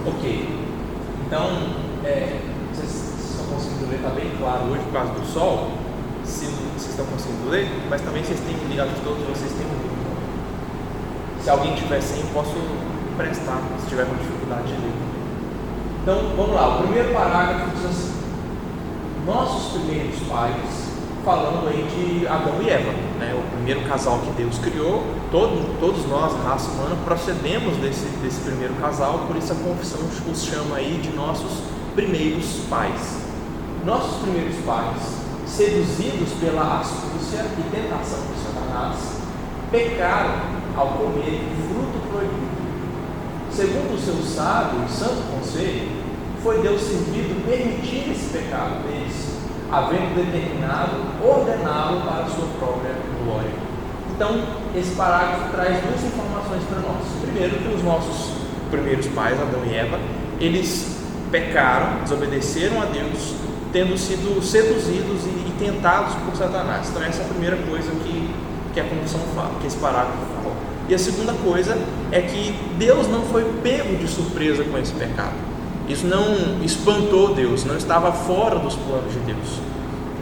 Ok. Então, vocês estão conseguindo ler, está bem claro hoje por causa do sol. Se vocês estão conseguindo ler, mas também vocês têm ligado de todos, vocês têm um livro. Se alguém tiver sem, posso prestar, se tiver com dificuldade de ler. Então, vamos lá. O primeiro parágrafo diz assim: nossos primeiros pais, falando aí de Adão e Eva, né? O primeiro casal que Deus criou. Todos nós, a raça humana, procedemos desse primeiro casal, por isso a confissão os chama aí de nossos primeiros pais. Nossos primeiros pais, seduzidos pela astúcia e tentação de Satanás, pecaram ao comer fruto proibido. Segundo o seu sábio e santo conselho, foi Deus servido permitir esse pecado deles, havendo determinado ordená-lo para a sua própria glória. Então, esse parágrafo traz duas informações para nós. Primeiro, que os nossos primeiros pais, Adão e Eva, eles pecaram, desobedeceram a Deus, tendo sido seduzidos e tentados por Satanás. Então, essa é a primeira coisa que a confissão fala, que esse parágrafo fala. E a segunda coisa é que Deus não foi pego de surpresa com esse pecado. Isso não espantou Deus, não estava fora dos planos de Deus.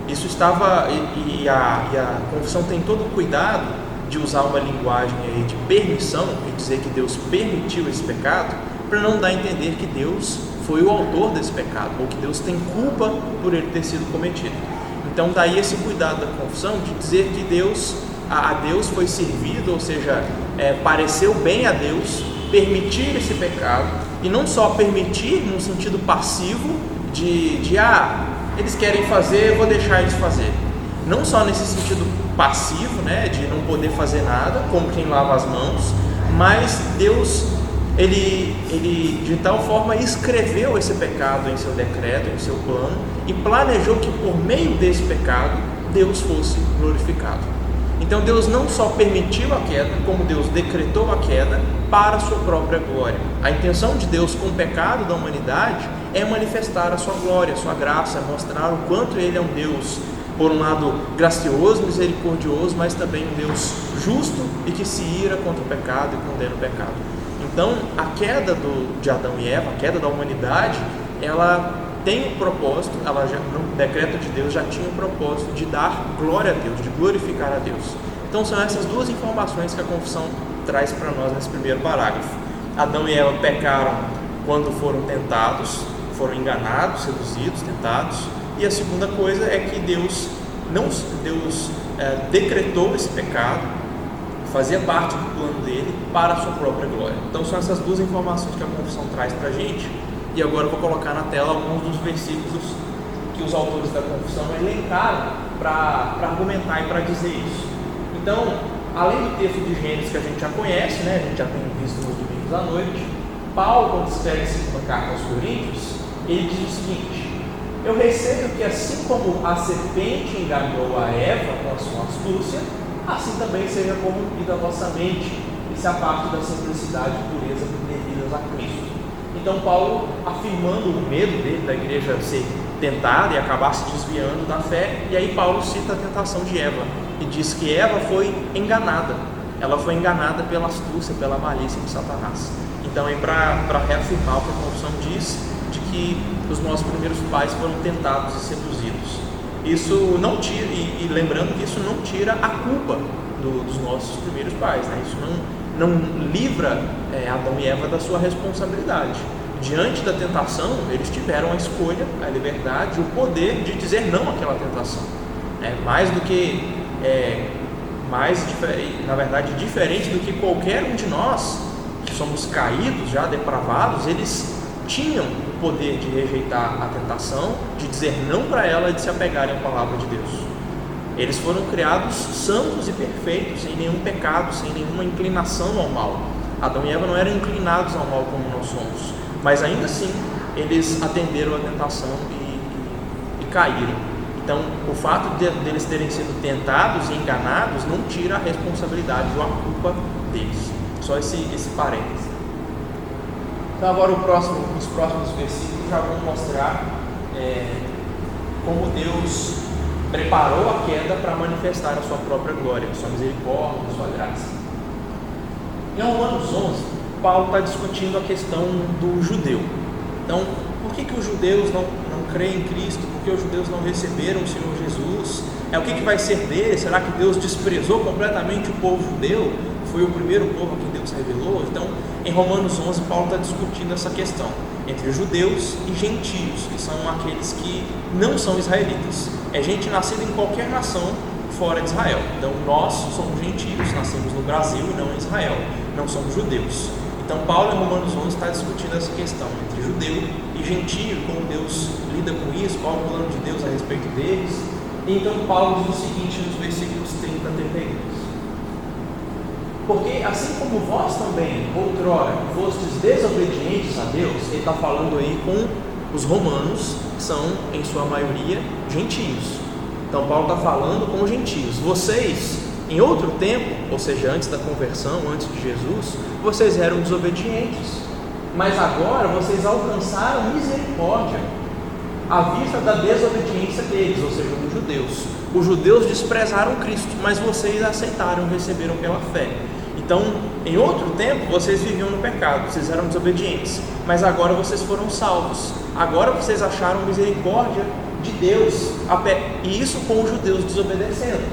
Isso estava, e a confissão tem todo o cuidado de usar uma linguagem aí de permissão e dizer que Deus permitiu esse pecado, para não dar a entender que Deus foi o autor desse pecado, ou que Deus tem culpa por ele ter sido cometido. Então daí esse cuidado da confissão de dizer que a Deus foi servido, ou seja, pareceu bem a Deus permitir esse pecado, e não só permitir no sentido passivo de eles querem fazer, eu vou deixar eles fazer. Não só nesse sentido passivo, né, de não poder fazer nada, como quem lava as mãos, mas Deus, ele de tal forma escreveu esse pecado em seu decreto, em seu plano, e planejou que por meio desse pecado Deus fosse glorificado. Então Deus não só permitiu a queda, como Deus decretou a queda para a sua própria glória. A intenção de Deus com o pecado da humanidade é manifestar a sua glória, a sua graça, mostrar o quanto Ele é um Deus, por um lado gracioso, misericordioso, mas também um Deus justo e que se ira contra o pecado e condena o pecado. Então a queda de Adão e Eva, a queda da humanidade, ela tem um propósito, no decreto de Deus já tinha um propósito de dar glória a Deus, de glorificar a Deus. Então são essas duas informações que a confissão traz para nós nesse primeiro parágrafo. Adão e Eva pecaram quando foram tentados, foram enganados, seduzidos, tentados. E a segunda coisa é que Deus decretou esse pecado, fazia parte do plano dele para a sua própria glória. Então são essas duas informações que a confissão traz para a gente. E agora eu vou colocar na tela alguns dos versículos que os autores da confissão elencaram para argumentar e para dizer isso. Então, além do texto de Gênesis que a gente já conhece, né, a gente já tem visto nos domingos à noite, Paulo, quando escreve a segunda carta aos Coríntios, ele diz o seguinte: eu receio que assim como a serpente enganou a Eva com a sua astúcia, assim também seja corrompida a vossa mente e se aparte da simplicidade e pureza devidas a Cristo. Então Paulo, afirmando o medo dele da igreja ser tentada e acabar se desviando da fé, e aí Paulo cita a tentação de Eva e diz que Eva foi enganada. Ela foi enganada pela astúcia, pela malícia de Satanás. Então é para reafirmar o que a confissão diz, de que os nossos primeiros pais foram tentados e seduzidos. Isso não tira, e lembrando que isso não tira a culpa dos nossos primeiros pais, né? Isso não livra Adão e Eva da sua responsabilidade. Diante da tentação, eles tiveram a escolha, a liberdade, o poder de dizer não àquela tentação. Na verdade, diferente do que qualquer um de nós, que somos caídos, já depravados, eles tinham o poder de rejeitar a tentação, de dizer não para ela e de se apegarem à palavra de Deus. Eles foram criados santos e perfeitos, sem nenhum pecado, sem nenhuma inclinação ao mal. Adão e Eva não eram inclinados ao mal como nós somos, mas ainda assim eles atenderam a tentação e caíram. Então o fato deles terem sido tentados e enganados não tira a responsabilidade ou a culpa deles. Só esse parênteses. Então agora os próximos versículos já vão mostrar como Deus preparou a queda para manifestar a sua própria glória, a sua misericórdia, a sua graça. Em Romanos 11, Paulo está discutindo a questão do judeu. Então, por que os judeus não creem em Cristo? Por que os judeus não receberam o Senhor Jesus? O que vai ser deles? Será que Deus desprezou completamente o povo judeu? Foi o primeiro povo a quem Deus revelou? Então, em Romanos 11, Paulo está discutindo essa questão entre judeus e gentios, que são aqueles que não são israelitas. É gente nascida em qualquer nação fora de Israel. Então, nós somos gentios, nascemos no Brasil e não em Israel, não somos judeus. Então, Paulo, em Romanos 11, está discutindo essa questão entre judeu e gentio, como Deus lida com isso, qual é o plano de Deus a respeito deles. E então, Paulo diz o seguinte nos versículos 30 a 32: porque assim como vós também, outrora, fostes desobedientes a Deus, ele está falando aí com os romanos, que são, em sua maioria, gentios. Então, Paulo está falando com os gentios. Vocês, em outro tempo, ou seja, antes da conversão, antes de Jesus, vocês eram desobedientes, mas agora vocês alcançaram misericórdia à vista da desobediência deles, ou seja, dos judeus. Os judeus desprezaram Cristo, mas vocês aceitaram e receberam pela fé. Então, em outro tempo, vocês viviam no pecado, vocês eram desobedientes, mas agora vocês foram salvos. Agora vocês acharam misericórdia de Deus, e isso com os judeus desobedecendo.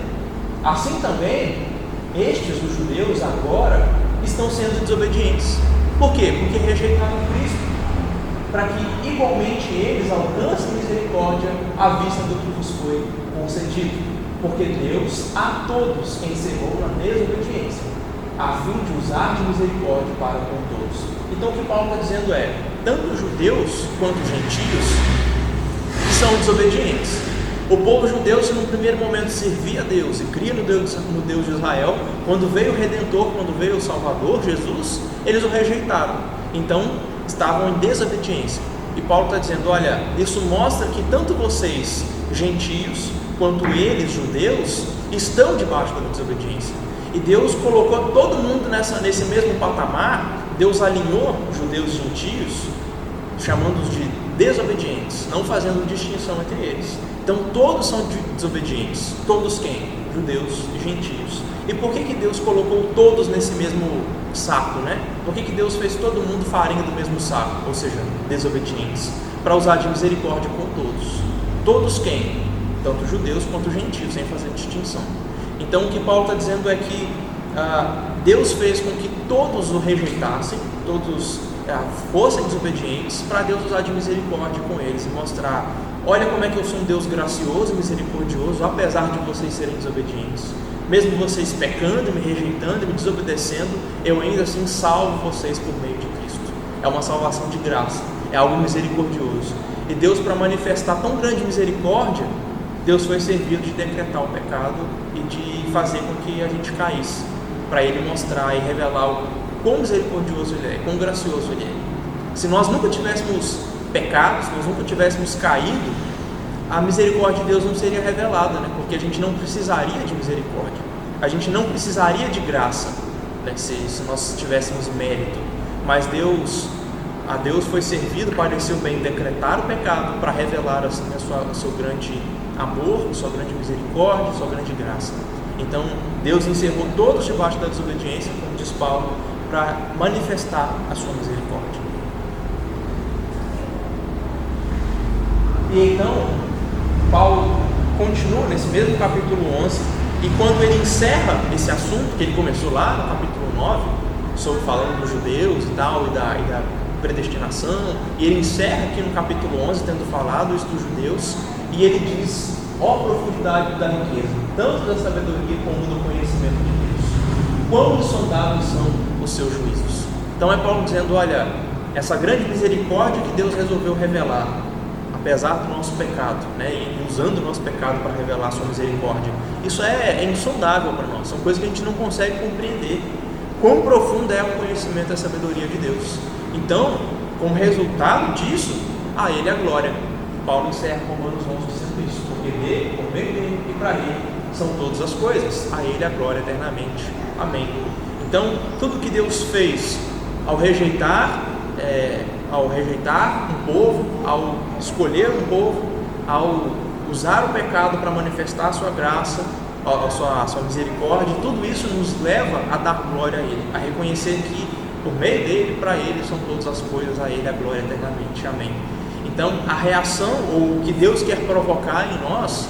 Assim também, estes, os judeus, agora estão sendo desobedientes. Por quê? Porque rejeitaram Cristo, para que igualmente eles alcancem misericórdia à vista do que vos foi concedido. Porque Deus a todos encerrou na desobediência, a fim de usar de misericórdia para com todos. Então, o que Paulo está dizendo é, tanto os judeus quanto os gentios são desobedientes. O povo judeu, se no primeiro momento servia a Deus e cria no Deus de Israel, quando veio o Redentor, quando veio o Salvador, Jesus, eles o rejeitaram. Então, estavam em desobediência. E Paulo está dizendo, olha, isso mostra que tanto vocês, gentios, quanto eles, judeus, estão debaixo da desobediência. E Deus colocou todo mundo nesse mesmo patamar. Deus alinhou judeus e gentios, chamando-os de desobedientes, não fazendo distinção entre eles. Então todos são desobedientes. Todos quem? Judeus e gentios. E por que Deus colocou todos nesse mesmo saco, né? Por que Deus fez todo mundo farinha do mesmo saco? Ou seja, desobedientes, para usar de misericórdia com todos. Todos quem? Tanto judeus quanto gentios, sem fazer distinção. Então o que Paulo está dizendo é que Deus fez com que todos o rejeitassem, todos fossem desobedientes, para Deus usar de misericórdia com eles e mostrar, olha como é que eu sou um Deus gracioso e misericordioso, apesar de vocês serem desobedientes. Mesmo vocês pecando, me rejeitando e me desobedecendo, eu ainda assim salvo vocês por meio de Cristo. É uma salvação de graça, é algo misericordioso. E Deus, para manifestar tão grande misericórdia, Deus foi servido de decretar o pecado e de fazer com que a gente caísse, para Ele mostrar e revelar o quão misericordioso Ele é, quão gracioso Ele é. Se nós nunca tivéssemos pecado, se nós nunca tivéssemos caído, a misericórdia de Deus não seria revelada, né? Porque a gente não precisaria de misericórdia, a gente não precisaria de graça, né? se nós tivéssemos mérito. Mas a Deus foi servido, pareceu bem decretar o pecado para revelar assim, o seu grande amor, sua grande misericórdia, sua grande graça. Então Deus encerrou todos debaixo da desobediência, como diz Paulo, para manifestar a sua misericórdia. E então Paulo continua nesse mesmo capítulo 11, e quando ele encerra esse assunto que ele começou lá no capítulo 9, sobre falando dos judeus e tal, e da predestinação, e ele encerra aqui no capítulo 11 tendo falado isso dos judeus, e ele diz, ó profundidade da riqueza, tanto da sabedoria como do conhecimento de Deus, quão insondáveis são os seus juízos. Então é Paulo dizendo, olha, essa grande misericórdia que Deus resolveu revelar, apesar do nosso pecado, né, e usando o nosso pecado para revelar a sua misericórdia, isso é insondável para nós, são coisas que a gente não consegue compreender, quão profundo é o conhecimento e a sabedoria de Deus. Então, como resultado disso, a Ele a glória. Paulo encerra Romanos 11 dizendo isso, porque dele, por meio dele e para Ele são todas as coisas, a Ele a glória eternamente. Amém. Então, tudo que Deus fez ao rejeitar um povo, ao escolher um povo, ao usar o pecado para manifestar a sua graça, a sua misericórdia, tudo isso nos leva a dar glória a Ele, a reconhecer que por meio dele, para ele são todas as coisas, a ele a glória eternamente. Amém. Então, a reação, ou o que Deus quer provocar em nós,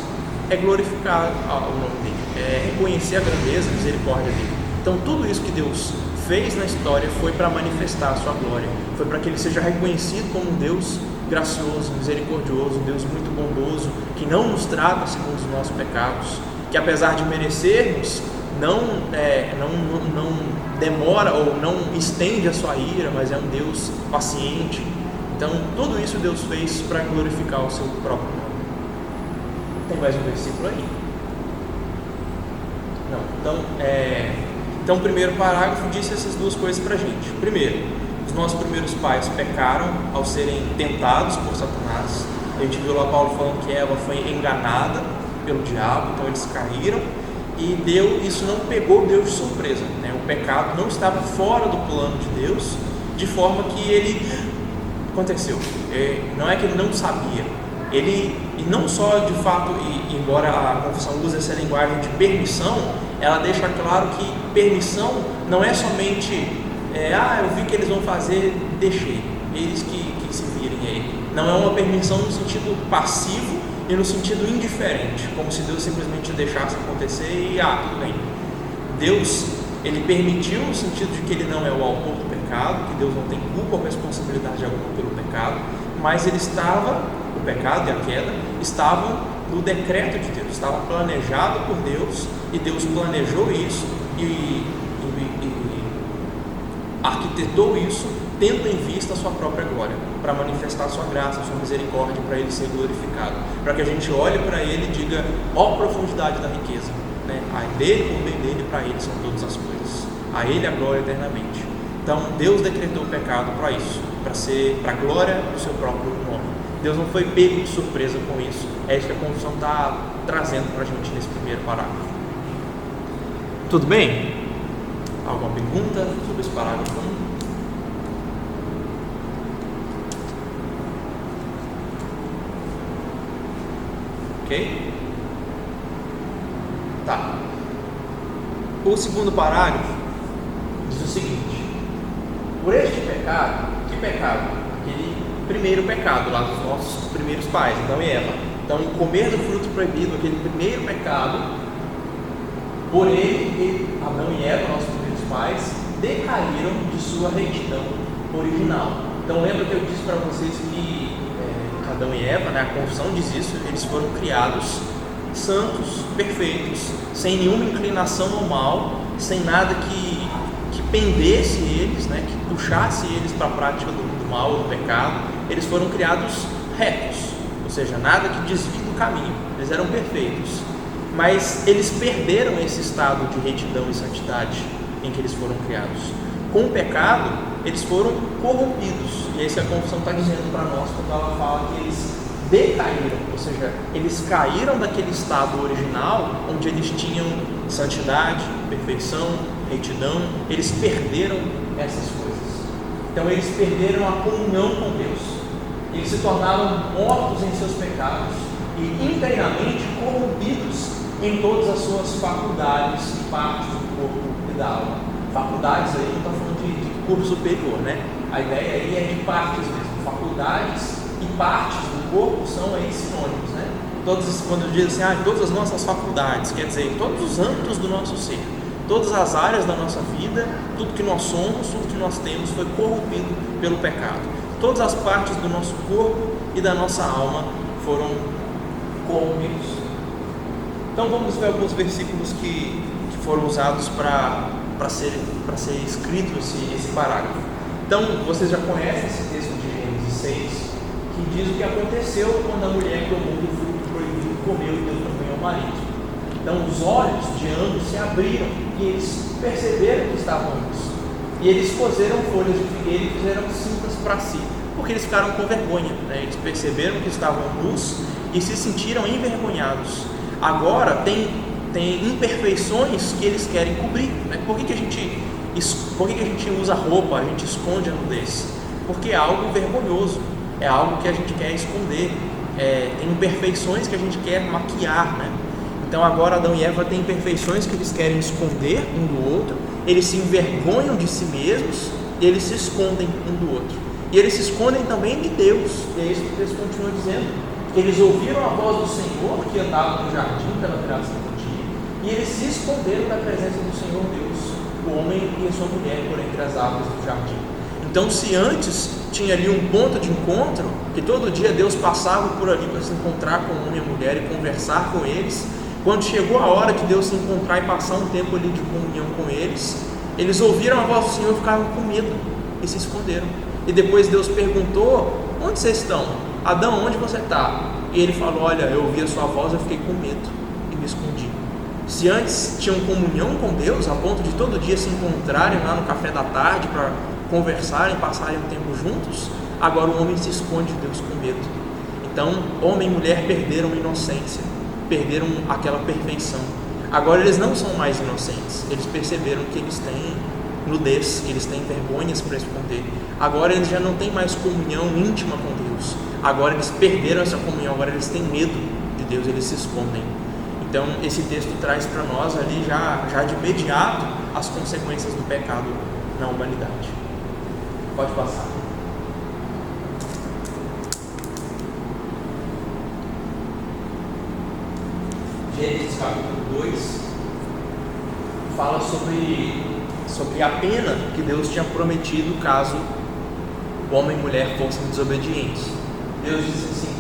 é glorificar o nome dele, é reconhecer a grandeza, a misericórdia dele. Então, tudo isso que Deus fez na história foi para manifestar a sua glória, foi para que ele seja reconhecido como um Deus gracioso, misericordioso, um Deus muito bondoso, que não nos trata segundo os nossos pecados, que apesar de merecermos, não demora ou não estende a sua ira, mas é um Deus paciente. Então, tudo isso Deus fez para glorificar o seu próprio nome. Tem mais um versículo aí? Não. Então, o primeiro parágrafo disse essas duas coisas para a gente. Primeiro, os nossos primeiros pais pecaram ao serem tentados por Satanás. A gente viu lá Paulo falando que Eva foi enganada pelo diabo, então eles caíram. E isso não pegou Deus de surpresa, né? O pecado não estava fora do plano de Deus, de forma que ele aconteceu. Não é que ele não sabia, e não só de fato, embora a confissão use essa linguagem de permissão, ela deixa claro que permissão não é somente eu vi que eles vão fazer, deixei, eles que se virem aí. Não é uma permissão no sentido passivo e no sentido indiferente, como se Deus simplesmente deixasse acontecer e tudo bem. Deus, ele permitiu no sentido de que ele não é o autor do pecado, que Deus não tem culpa ou responsabilidade alguma pelo pecado, mas o pecado e a queda estavam no decreto de Deus, estava planejado por Deus, e Deus planejou isso e arquitetou isso, tendo em vista a sua própria glória, para manifestar a sua graça, a sua misericórdia, para ele ser glorificado, para que a gente olhe para ele e diga: ó profundidade da riqueza, né? A dele, por meio dele, para ele são todas as coisas, a ele a glória eternamente. Então Deus decretou o pecado para isso, para a glória do seu próprio nome. Deus não foi pego de surpresa com isso. É isso que a confissão está trazendo para a gente nesse primeiro parágrafo. Tudo bem? Alguma pergunta sobre esse parágrafo 1? Ok? Tá. O segundo parágrafo diz o seguinte: por este pecado, que pecado? Aquele primeiro pecado lá dos nossos primeiros pais, Adão e Eva. Então, comer do fruto proibido, aquele primeiro pecado, por ele, Adão e Eva, nossos primeiros pais, decaíram de sua retidão original. Então, lembra que eu disse para vocês que Adão e Eva, né, a confissão diz isso, eles foram criados santos, perfeitos, sem nenhuma inclinação ao mal, sem nada que pendesse eles, né, que puxasse eles para a prática do mal, do pecado. Eles foram criados retos, ou seja, nada que desvie do caminho. Eles eram perfeitos, mas eles perderam esse estado de retidão e santidade em que eles foram criados. Com o pecado, eles foram corrompidos, e é isso que a confissão está dizendo para nós quando ela fala que eles decaíram, ou seja, eles caíram daquele estado original onde eles tinham santidade, perfeição, retidão. Eles perderam essas coisas. Então eles perderam a comunhão com Deus, eles se tornaram mortos em seus pecados e inteiramente corrompidos em todas as suas faculdades e partes do corpo e da alma. Faculdades aí não está falando de corpo superior, né? A ideia aí é de partes mesmo. Faculdades e partes do corpo são aí sinônimos, né? Quando diz assim, todas as nossas faculdades, quer dizer, todos os âmbitos do nosso ser, todas as áreas da nossa vida, tudo que nós somos, tudo que nós temos foi corrompido pelo pecado. Todas as partes do nosso corpo e da nossa alma foram corrompidos. Então vamos ver alguns versículos que foram usados para ser escrito esse parágrafo. Então vocês já conhecem esse texto de Gênesis 6, que diz o que aconteceu quando a mulher tomou do fruto proibido, comeu e deu também ao marido. Então os olhos de ambos se abriram e eles perceberam que estavam nus. E eles cozeram folhas de figueira e fizeram cintas para si, porque eles ficaram com vergonha, né? Eles perceberam que estavam nus e se sentiram envergonhados. Agora tem imperfeições que eles querem cobrir, né? Por que a gente usa roupa, a gente esconde a nudez? Porque é algo vergonhoso, é algo que a gente quer esconder, tem imperfeições que a gente quer maquiar, né? Então agora Adão e Eva têm imperfeições que eles querem esconder um do outro, eles se envergonham de si mesmos e eles se escondem um do outro. E eles se escondem também de Deus. E é isso que o texto continua dizendo. Que eles ouviram a voz do Senhor que andava no jardim pela viração do dia, e eles se esconderam da presença do Senhor Deus, o homem e a sua mulher, por entre as árvores do jardim. Então, se antes tinha ali um ponto de encontro, que todo dia Deus passava por ali para se encontrar com o homem e a mulher e conversar com eles, quando chegou a hora de Deus se encontrar e passar um tempo ali de comunhão com eles, eles ouviram a voz do Senhor e ficaram com medo e se esconderam. E depois Deus perguntou: onde vocês estão? Adão, onde você está? E ele falou: olha, eu ouvi a sua voz, eu fiquei com medo e me escondi. Se antes tinham comunhão com Deus, a ponto de todo dia se encontrarem lá no café da tarde para conversarem, passarem um tempo juntos, agora o homem se esconde de Deus com medo. Então, homem e mulher perderam a inocência, perderam aquela perfeição. Agora eles não são mais inocentes, eles perceberam que eles têm nudez, que eles têm vergonhas para esconder. Agora eles já não têm mais comunhão íntima com Deus, agora eles perderam essa comunhão, agora eles têm medo de Deus, eles se escondem. Então esse texto traz para nós ali já de imediato as consequências do pecado na humanidade. Pode passar. Gênesis capítulo 2 fala sobre a pena que Deus tinha prometido caso o homem e mulher fossem desobedientes. Deus disse assim: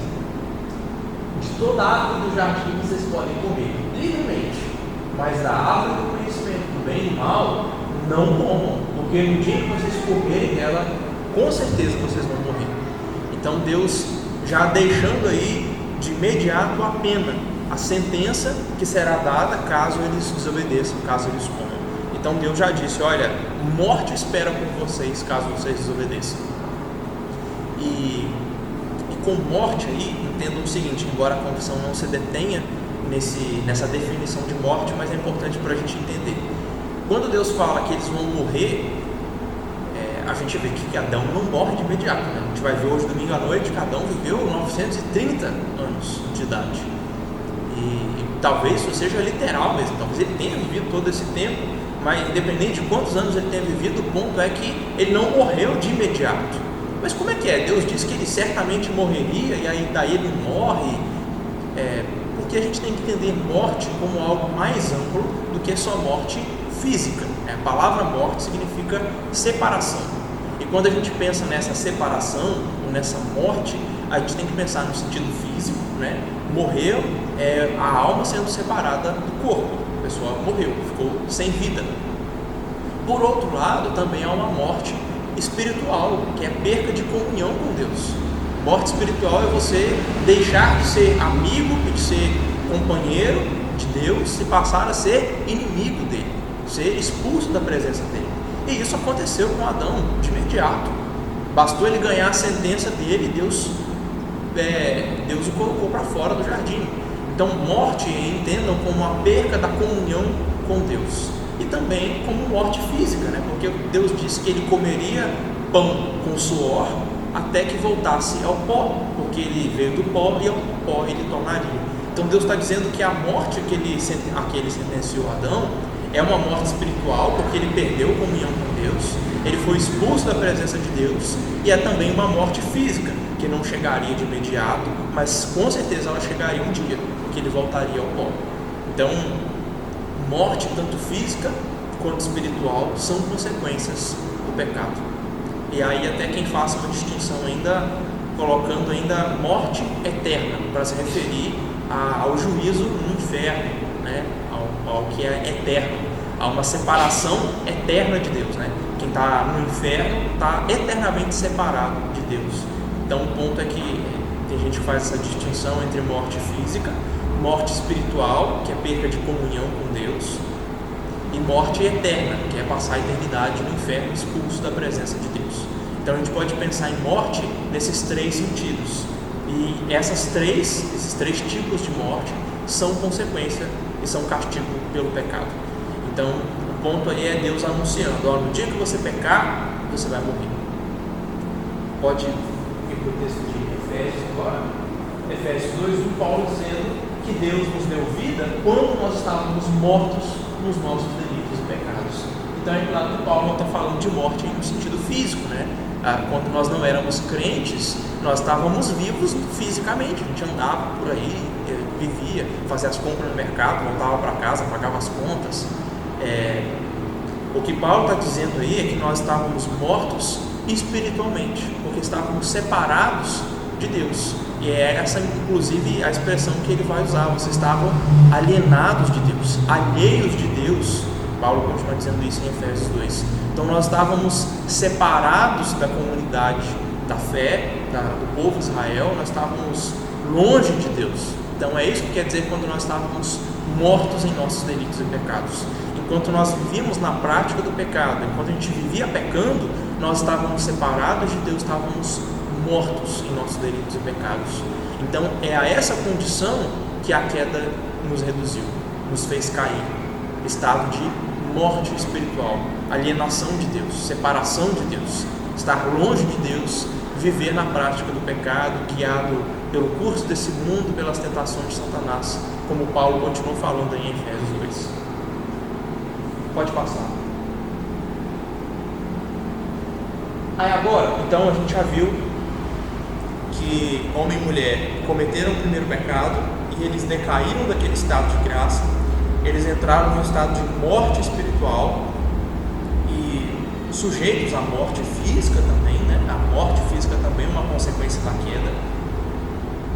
de toda árvore do jardim vocês podem comer livremente, mas da árvore do conhecimento do bem e do mal não comam, porque no dia que vocês comerem dela, com certeza vocês vão morrer. Então Deus já deixando aí de imediato a pena, a sentença que será dada caso eles desobedeçam, caso eles comam. Então Deus já disse: olha, morte espera por vocês caso vocês desobedeçam. E com morte aí, entendam o seguinte, embora a confissão não se detenha nessa definição de morte, mas é importante para a gente entender. Quando Deus fala que eles vão morrer, a gente vê que Adão não morre de imediato, né? A gente vai ver hoje, domingo à noite, que Adão viveu 930 anos de idade. E talvez isso seja literal mesmo, talvez ele tenha vivido todo esse tempo, mas independente de quantos anos ele tenha vivido, o ponto é que ele não morreu de imediato. Mas como é que é? Deus disse que ele certamente morreria e aí daí ele morre, porque a gente tem que entender morte como algo mais amplo do que só morte física. A palavra morte significa separação. E quando a gente pensa nessa separação ou nessa morte, a gente tem que pensar no sentido físico, né? Morreu é a alma sendo separada do corpo. A pessoa morreu, ficou sem vida. Por outro lado, também há uma morte espiritual, que é a perca de comunhão com Deus. Morte espiritual é você deixar de ser amigo e de ser companheiro de Deus e passar a ser inimigo dele, ser expulso da presença dele. E isso aconteceu com Adão de imediato. Bastou ele ganhar a sentença dele, Deus o colocou para fora do jardim. Então morte, entendam como a perca da comunhão com Deus. E também como morte física, né? Porque Deus disse que ele comeria pão com suor até que voltasse ao pó, porque ele veio do pó e ao pó ele tornaria. Então Deus está dizendo que a morte que ele sentenciou a Adão é uma morte espiritual, porque ele perdeu comunhão com Deus, ele foi expulso da presença de Deus, e é também uma morte física, que não chegaria de imediato, mas com certeza ela chegaria um dia, porque ele voltaria ao pó. Então, morte, tanto física quanto espiritual, são consequências do pecado. E aí até quem faça uma distinção ainda, colocando ainda morte eterna, para se referir ao juízo no inferno, né? ao que é eterno, a uma separação eterna de Deus, né? Quem está no inferno está eternamente separado de Deus. Então o ponto é que tem gente que faz essa distinção entre morte física, morte espiritual, que é perca de comunhão com Deus, e morte eterna, que é passar a eternidade no inferno, expulso da presença de Deus. Então a gente pode pensar em morte nesses três sentidos, e esses três tipos de morte são consequência e são castigo pelo pecado. Então o ponto aí é Deus anunciando: ó, no dia que você pecar, você vai morrer. Pode ir para o texto de Efésios agora. Efésios 2, Paulo dizendo que Deus nos deu vida quando nós estávamos mortos nos nossos delitos e pecados. E Então é claro que Paulo não está falando de morte no sentido físico, né? Quando nós não éramos crentes, nós estávamos vivos fisicamente, a gente andava por aí, vivia, fazia as compras no mercado, voltava para casa, pagava as contas. O que Paulo está dizendo aí é que nós estávamos mortos espiritualmente, porque estávamos separados de Deus. E é essa, inclusive, a expressão que ele vai usar: vocês estavam alienados de Deus, alheios de Deus. Paulo continua dizendo isso em Efésios 2. Então nós estávamos separados da comunidade da fé, do povo de Israel, nós estávamos longe de Deus. Então é isso que quer dizer quando nós estávamos mortos em nossos delitos e pecados. Enquanto nós vivíamos na prática do pecado, enquanto a gente vivia pecando, nós estávamos separados de Deus, estávamos mortos em nossos delitos e pecados. Então é a essa condição que a queda nos reduziu, nos fez cair. Estado de morte espiritual, alienação de Deus, separação de Deus, estar longe de Deus, viver na prática do pecado, guiado pelo curso desse mundo, pelas tentações de Satanás, como Paulo continua falando em Efésios 2. Pode passar. Aí agora, então a gente já viu que homem e mulher cometeram o primeiro pecado e eles decaíram daquele estado de graça, eles entraram num estado de morte espiritual e sujeitos à morte física também, né? A morte física também é uma consequência da queda.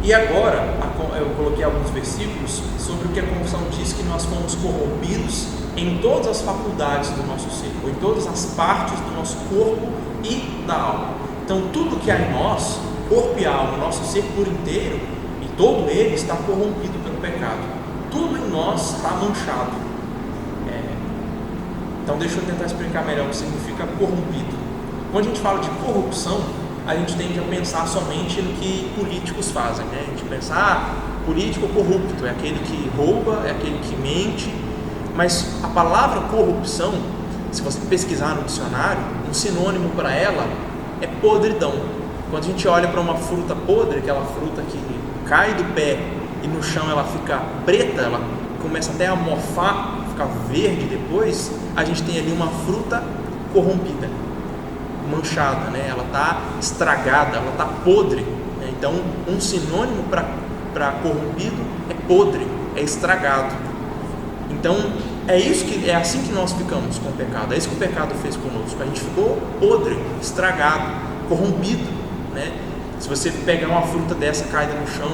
E agora, eu coloquei alguns versículos sobre o que a confissão diz, que nós fomos corrompidos em todas as faculdades do nosso ser, ou em todas as partes do nosso corpo e da alma. Então tudo que há em nós, corpo e alma, nosso ser por inteiro, e todo ele está corrompido pelo pecado. Tudo em nós está manchado. Então deixa eu tentar explicar melhor o que significa corrompido. Quando a gente fala de corrupção, a gente tende a pensar somente no que políticos fazem, né? A gente pensa, político corrupto, é aquele que rouba, é aquele que mente. Mas a palavra corrupção, se você pesquisar no dicionário, um sinônimo para ela é podridão. Quando a gente olha para uma fruta podre, aquela fruta que cai do pé e no chão ela fica preta, ela começa até a mofar, ficar verde depois, a gente tem ali uma fruta corrompida, manchada, né? Ela está estragada, ela está podre, né? Então um sinônimo para corrompido é podre, é estragado. Então é assim que nós ficamos com o pecado, é isso que o pecado fez conosco. A gente ficou podre, estragado, corrompido, né? Se você pegar uma fruta dessa caída no chão,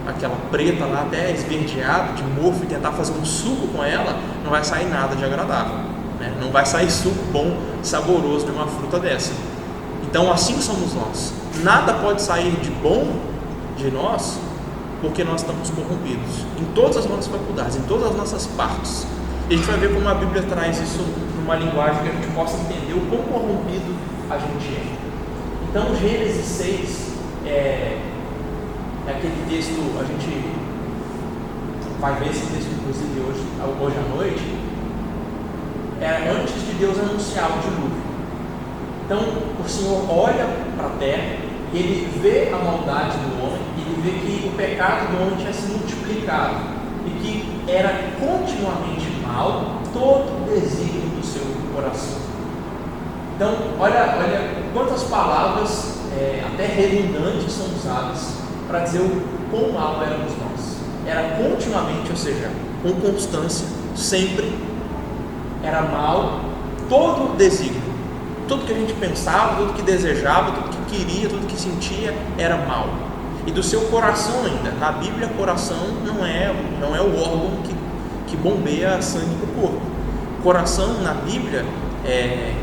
aquela preta lá, até esverdeada, de mofo, e tentar fazer um suco com ela, não vai sair nada de agradável, né? Não vai sair suco bom, saboroso de uma fruta dessa. Então assim somos nós. Nada pode sair de bom de nós, porque nós estamos corrompidos em todas as nossas faculdades, em todas as nossas partes. E a gente vai ver como a Bíblia traz isso numa linguagem que a gente possa entender o quão corrompido a gente é. Então Gênesis 6 é aquele texto, a gente vai ver esse texto inclusive hoje à noite, antes de Deus anunciar o dilúvio. Então o Senhor olha para a terra, ele vê a maldade do homem, ele vê que o pecado do homem tinha se multiplicado e que era continuamente mal todo o desígnio do seu coração. Então olha quantas palavras até redundantes são usadas para dizer o quão mal éramos nós. Era continuamente, ou seja, com constância, sempre era mal, todo o desígnio, tudo que a gente pensava, tudo que desejava, tudo que queria, tudo que sentia era mal. E do seu coração ainda. Na Bíblia, coração não é o órgão que bombeia sangue para o corpo. Coração na Bíblia é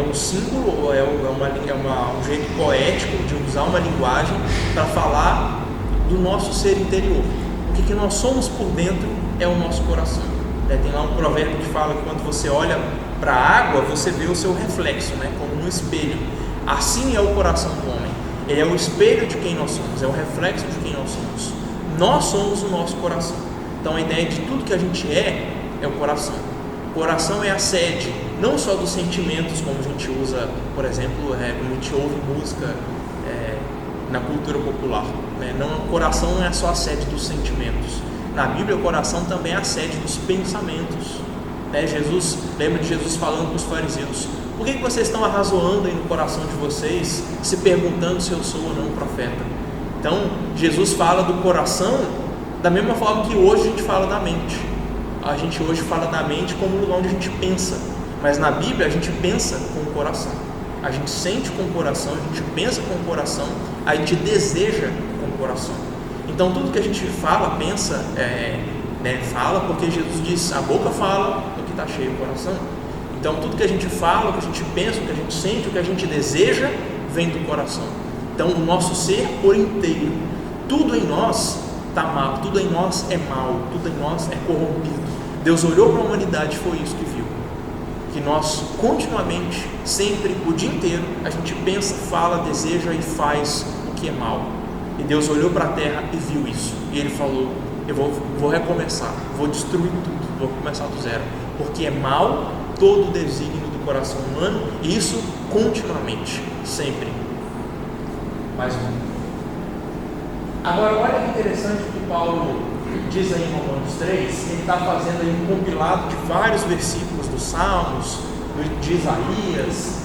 um símbolo, um jeito poético de usar uma linguagem para falar do nosso ser interior. O que nós somos por dentro é o nosso coração. Tem lá um provérbio que fala que quando você olha para a água, você vê o seu reflexo, né, como um espelho. Assim é o coração do homem. Ele é o espelho de quem nós somos, é o reflexo de quem nós somos. Nós somos o nosso coração. Então a ideia de tudo que a gente é o coração. O coração é a sede, não só dos sentimentos, como a gente usa, por exemplo, quando a gente ouve música na cultura popular, né? Não, o coração não é só a sede dos sentimentos. Na Bíblia, o coração também é a sede dos pensamentos. Lembra de Jesus falando para os fariseus: por que vocês estão arrazoando aí no coração de vocês, se perguntando se eu sou ou não um profeta? Então, Jesus fala do coração da mesma forma que hoje a gente fala da mente. A gente hoje fala da mente como um lugar onde a gente pensa, mas na Bíblia a gente pensa com o coração. A gente sente com o coração, a gente pensa com o coração, a gente deseja com o coração. Então tudo que a gente fala, pensa, fala, porque Jesus diz: a boca fala do que está cheio o coração. Então tudo que a gente fala, o que a gente pensa, o que a gente sente, o que a gente deseja, vem do coração. Então o nosso ser por inteiro, tudo em nós está mal, tudo em nós é mal, tudo em nós é corrompido. Deus olhou para a humanidade e foi isso que viu. Que nós continuamente, sempre, o dia inteiro, a gente pensa, fala, deseja e faz o que é mal. E Deus olhou para a terra e viu isso. E Ele falou: eu vou recomeçar, vou destruir tudo, vou começar do zero. Porque é mal todo o desígnio do coração humano, e isso continuamente, sempre. Mais um. Agora, olha que interessante o que Paulo diz aí em Romanos 3. Ele está fazendo aí um compilado de vários versículos dos Salmos, de Isaías,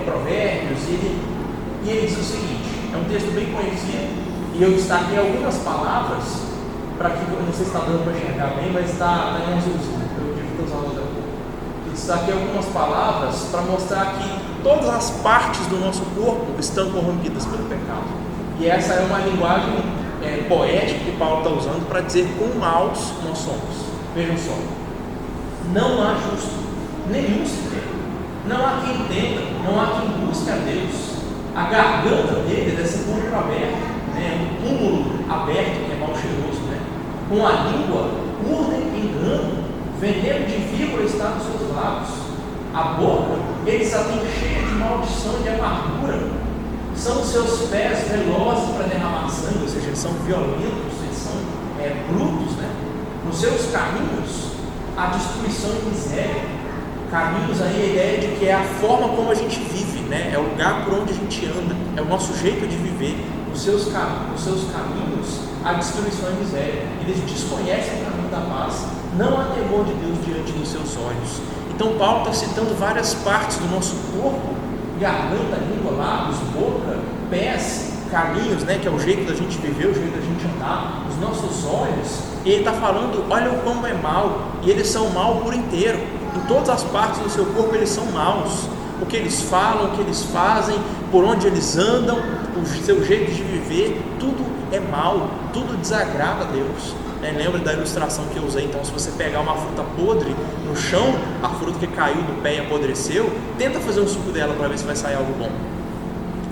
Provérbios, e ele diz o seguinte: é um texto bem conhecido, e eu destaquei algumas palavras, para que, não sei se está dando para enxergar bem, mas está em azulzinho, eu tive que usar outra cor. Eu destaquei algumas palavras para mostrar que todas as partes do nosso corpo estão corrompidas pelo pecado. E essa é uma linguagem poética que Paulo está usando para dizer quão maus nós somos. Vejam só: não há justo, nenhum sequer. Não há quem entenda, não há quem busque a Deus. A garganta dele é desse túmulo aberto, um túmulo aberto que é mal cheiroso, com a língua urdem engano, veneno de víbora está nos seus lábios. A boca eles a têm cheia de maldição e de amargura. São os seus pés velozes para derramar sangue, ou seja, eles são violentos, eles são brutos, Nos seus caminhos, a destruição e miséria. Caminhos aí, a ideia de que é a forma como a gente vive, é o lugar por onde a gente anda, é o nosso jeito de viver. Nos seus caminhos, a destruição e miséria. Eles desconhecem o caminho da paz, não há temor de Deus diante dos seus olhos. Então Paulo está citando várias partes do nosso corpo: garganta, língua, lábios, boca, pés, caminhos, que é o jeito da gente viver, o jeito da gente andar, os nossos olhos. E ele está falando: olha o como é mal, e eles são mal por inteiro. Em todas as partes do seu corpo eles são maus. O que eles falam, o que eles fazem, por onde eles andam, o seu jeito de viver, tudo é mal, tudo desagrada a Deus. Lembra da ilustração que eu usei? Então, se você pegar uma fruta podre no chão, a fruta que caiu do pé e apodreceu, tenta fazer um suco dela para ver se vai sair algo bom.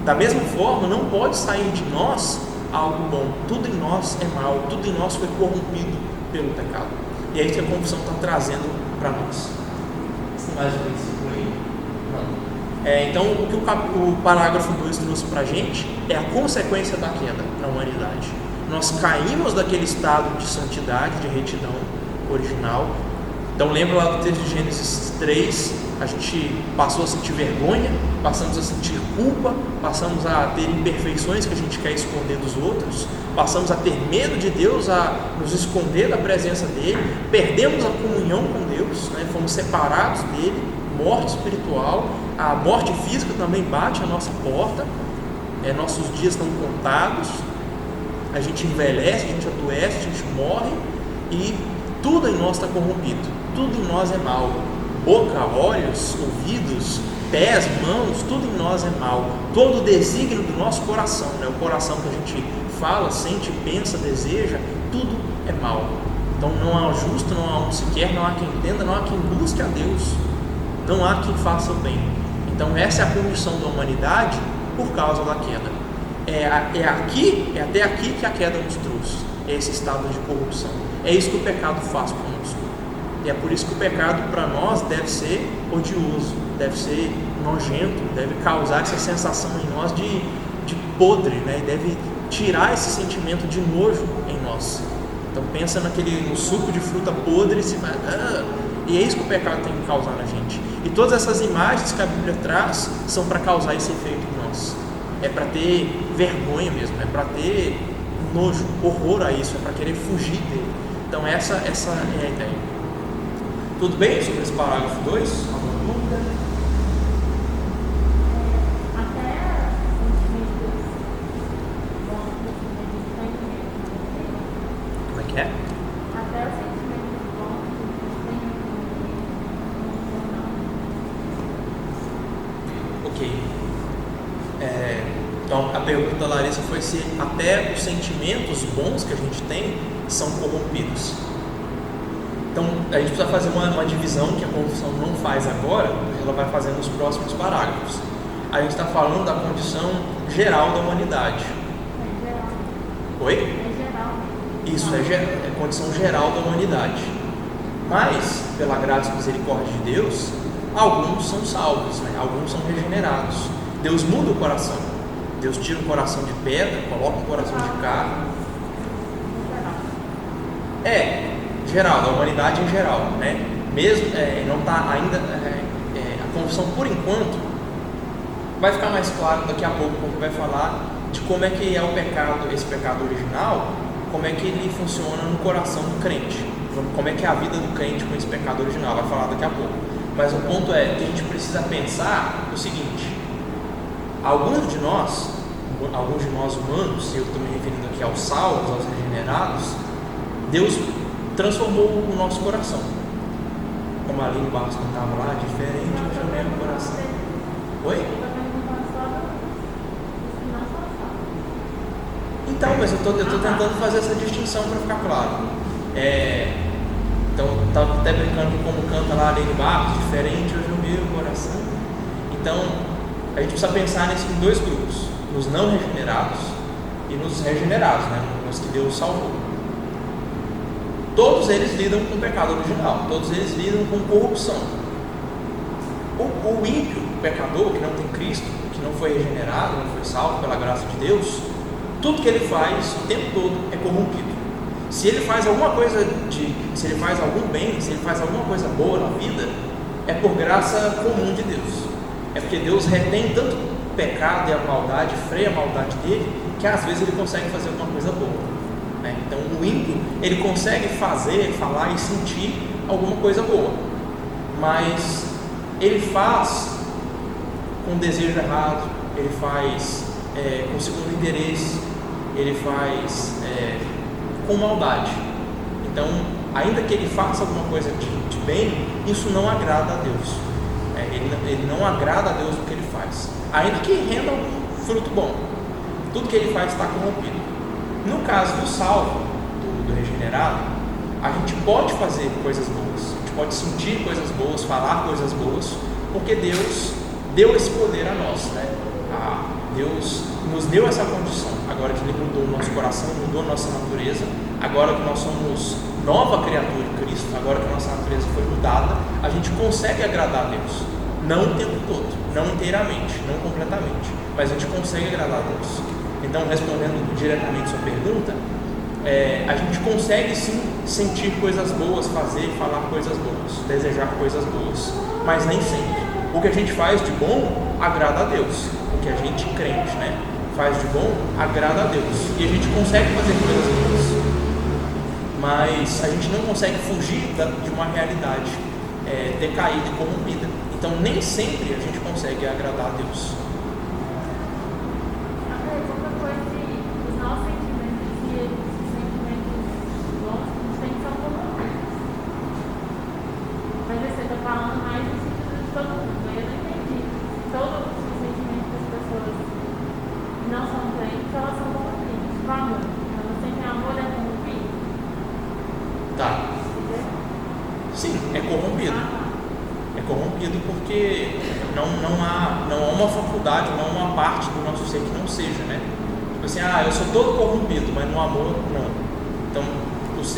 Da mesma forma, não pode sair de nós algo bom. Tudo em nós é mal, tudo em nós foi corrompido pelo pecado. E é isso que a confissão está trazendo para nós. Mais um versículo aí? Não. Então, o que o parágrafo 2 trouxe para a gente é a consequência da queda na humanidade. Nós caímos daquele estado de santidade, de retidão original. Então lembra lá do texto de Gênesis 3, a gente passou a sentir vergonha, passamos a sentir culpa, passamos a ter imperfeições que a gente quer esconder dos outros, passamos a ter medo de Deus, a nos esconder da presença dEle, perdemos a comunhão com Deus, fomos separados dEle, morte espiritual, a morte física também bate à nossa porta, nossos dias estão contados, a gente envelhece, a gente adoece, a gente morre e tudo em nós está corrompido, tudo em nós é mal. Boca, olhos, ouvidos, pés, mãos, tudo em nós é mal. Todo o desígnio do nosso coração, o coração que a gente fala, sente, pensa, deseja, tudo é mal. Então não há justo, não há um sequer, não há quem entenda, não há quem busque a Deus, não há quem faça o bem. Então essa é a condição da humanidade por causa da queda. É até aqui que a queda nos trouxe, esse estado de corrupção. É isso que o pecado faz conosco. E é por isso que o pecado para nós deve ser odioso, deve ser nojento, deve causar essa sensação em nós de podre, e deve tirar esse sentimento de nojo em nós. Então pensa no suco de fruta podre e é isso que o pecado tem que causar na gente. E todas essas imagens que a Bíblia traz são para causar esse efeito em nós. É para ter vergonha mesmo, é para ter nojo, horror a isso, é para querer fugir dele. Então essa é a ideia. Tudo bem sobre esse parágrafo 2? Alguma dúvida? Até sentimentos bons que Como é que é? até os sentimentos bons que Ok. Então a pergunta da Larissa foi se até os sentimentos bons que a gente tem são corrompidos. Então a gente precisa fazer uma divisão que a confissão não faz agora, ela vai fazer nos próximos parágrafos. A gente está falando da condição geral da humanidade. é geral. Oi? É geral. Isso é a condição geral da humanidade. Mas, pela graça e misericórdia de Deus, alguns são salvos, né? Alguns são regenerados. Deus muda o coração. Deus tira um coração de pedra, coloca um coração de carne. Geral, da humanidade em geral, né? Mesmo não está ainda a confissão por enquanto vai ficar mais claro daqui a pouco, porque vai falar de como é que é o pecado, esse pecado original, como é que ele funciona no coração do crente, como é que é a vida do crente com esse pecado original, vai falar daqui a pouco. Mas o ponto é que a gente precisa pensar o seguinte: alguns de nós humanos, e eu estou me referindo aqui aos salvos, aos regenerados, Deus transformou o nosso coração. Como a Aline Barros cantava lá, diferente, eu chamei o coração. Oi? Então, mas eu estou tentando fazer essa distinção para ficar claro. Então, estava até brincando que como canta lá a Aline Barros, diferente, eu chamei o coração. Então, a gente precisa pensar em dois grupos: nos não regenerados e nos regenerados, né? Nos que Deus salvou. Todos eles lidam com o pecado original, todos eles lidam com corrupção. O ímpio, o pecador que não tem Cristo, que não foi regenerado, não foi salvo pela graça de Deus, tudo que ele faz o tempo todo é corrompido. Se ele faz alguma coisa se ele faz algum bem, se ele faz alguma coisa boa na vida, é por graça comum de Deus. É porque Deus retém tanto o pecado e a maldade, freia a maldade dele, que às vezes ele consegue fazer alguma coisa boa. Então o ímpio, ele consegue fazer, falar e sentir alguma coisa boa, mas ele faz com desejo errado, ele faz com segundo interesse, ele faz com maldade. Então, ainda que ele faça alguma coisa de bem, isso não agrada a Deus. Ele não agrada a Deus do que ele faz, ainda que renda algum fruto bom. Tudo que ele faz está corrompido. No caso do salvo, do regenerado, a gente pode fazer coisas boas, a gente pode sentir coisas boas, falar coisas boas, porque Deus deu esse poder a nós, né? Deus nos deu essa condição. Agora que Ele mudou o nosso coração, mudou a nossa natureza, agora que nós somos nova criatura em Cristo, agora que a nossa natureza foi mudada, a gente consegue agradar a Deus. Não o tempo todo, não inteiramente, não completamente, mas a gente consegue agradar a Deus. Então, respondendo diretamente sua pergunta, a gente consegue sim sentir coisas boas, fazer e falar coisas boas, desejar coisas boas, mas nem sempre. O que a gente faz de bom agrada a Deus. O que a gente crente, né, faz de bom agrada a Deus. E a gente consegue fazer coisas boas, mas a gente não consegue fugir de uma realidade decaída e corrompida. Então, nem sempre a gente consegue agradar a Deus. Porque não há uma faculdade, não há uma parte do nosso ser que não seja, né? Tipo assim, eu sou todo corrompido, mas no amor não. Então,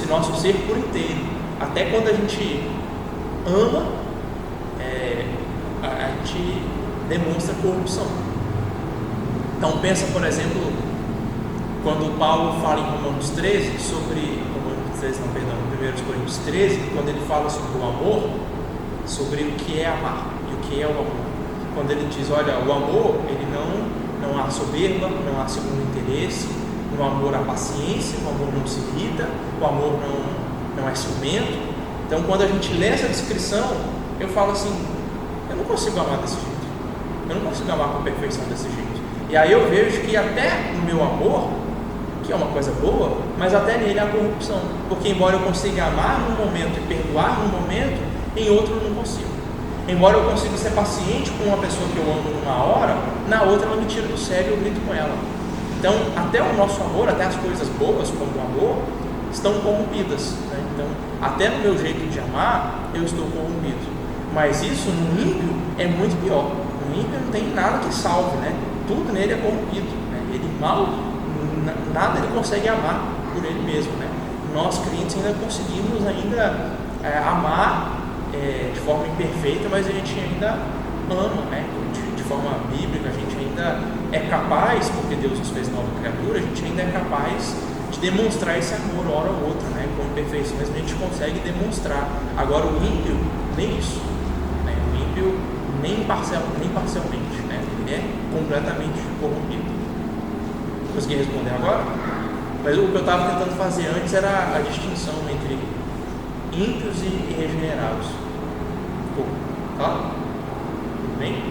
nosso ser por inteiro, até quando a gente ama, a gente demonstra corrupção. Então, pensa, por exemplo, quando Paulo fala em Romanos 13 1 Coríntios 13, quando ele fala sobre o amor, sobre o que é amar e o que é o amor. Quando ele diz, olha, o amor, ele não há soberba, não há segundo interesse, no amor há paciência, o amor não se irrita, o amor não é ciumento, Então, quando a gente lê essa descrição, eu falo assim: eu não consigo amar desse jeito, eu não consigo amar com perfeição desse jeito. E aí eu vejo que até no meu amor, que é uma coisa boa, mas até nele há corrupção, porque embora eu consiga amar num momento e perdoar num momento, em outro eu não consigo. Embora eu consiga ser paciente com uma pessoa que eu amo numa hora, na outra ela me tira do sério e eu grito com ela. Então, até o nosso amor, até as coisas boas como o amor, estão corrompidas, né? Então, até no meu jeito de amar, eu estou corrompido. Mas isso no ímpio é muito pior. No ímpio não tem nada que salve, né? Tudo nele é corrompido, né? Ele mal, nada ele consegue amar por ele mesmo, né? Nós crentes ainda conseguimos amar de forma imperfeita, mas a gente ainda ama, né? De forma bíblica, a gente ainda é capaz, porque Deus nos fez nova criatura, a gente ainda é capaz de demonstrar esse amor hora ou outra, né? Com imperfeições a gente consegue demonstrar. Agora o ímpio, nem isso, né? O ímpio nem parcialmente, né? Ele é completamente corrompido. Consegui responder agora? Mas o que eu estava tentando fazer antes era a distinção entre ímpios e regenerados. Ficou claro? Tudo bem?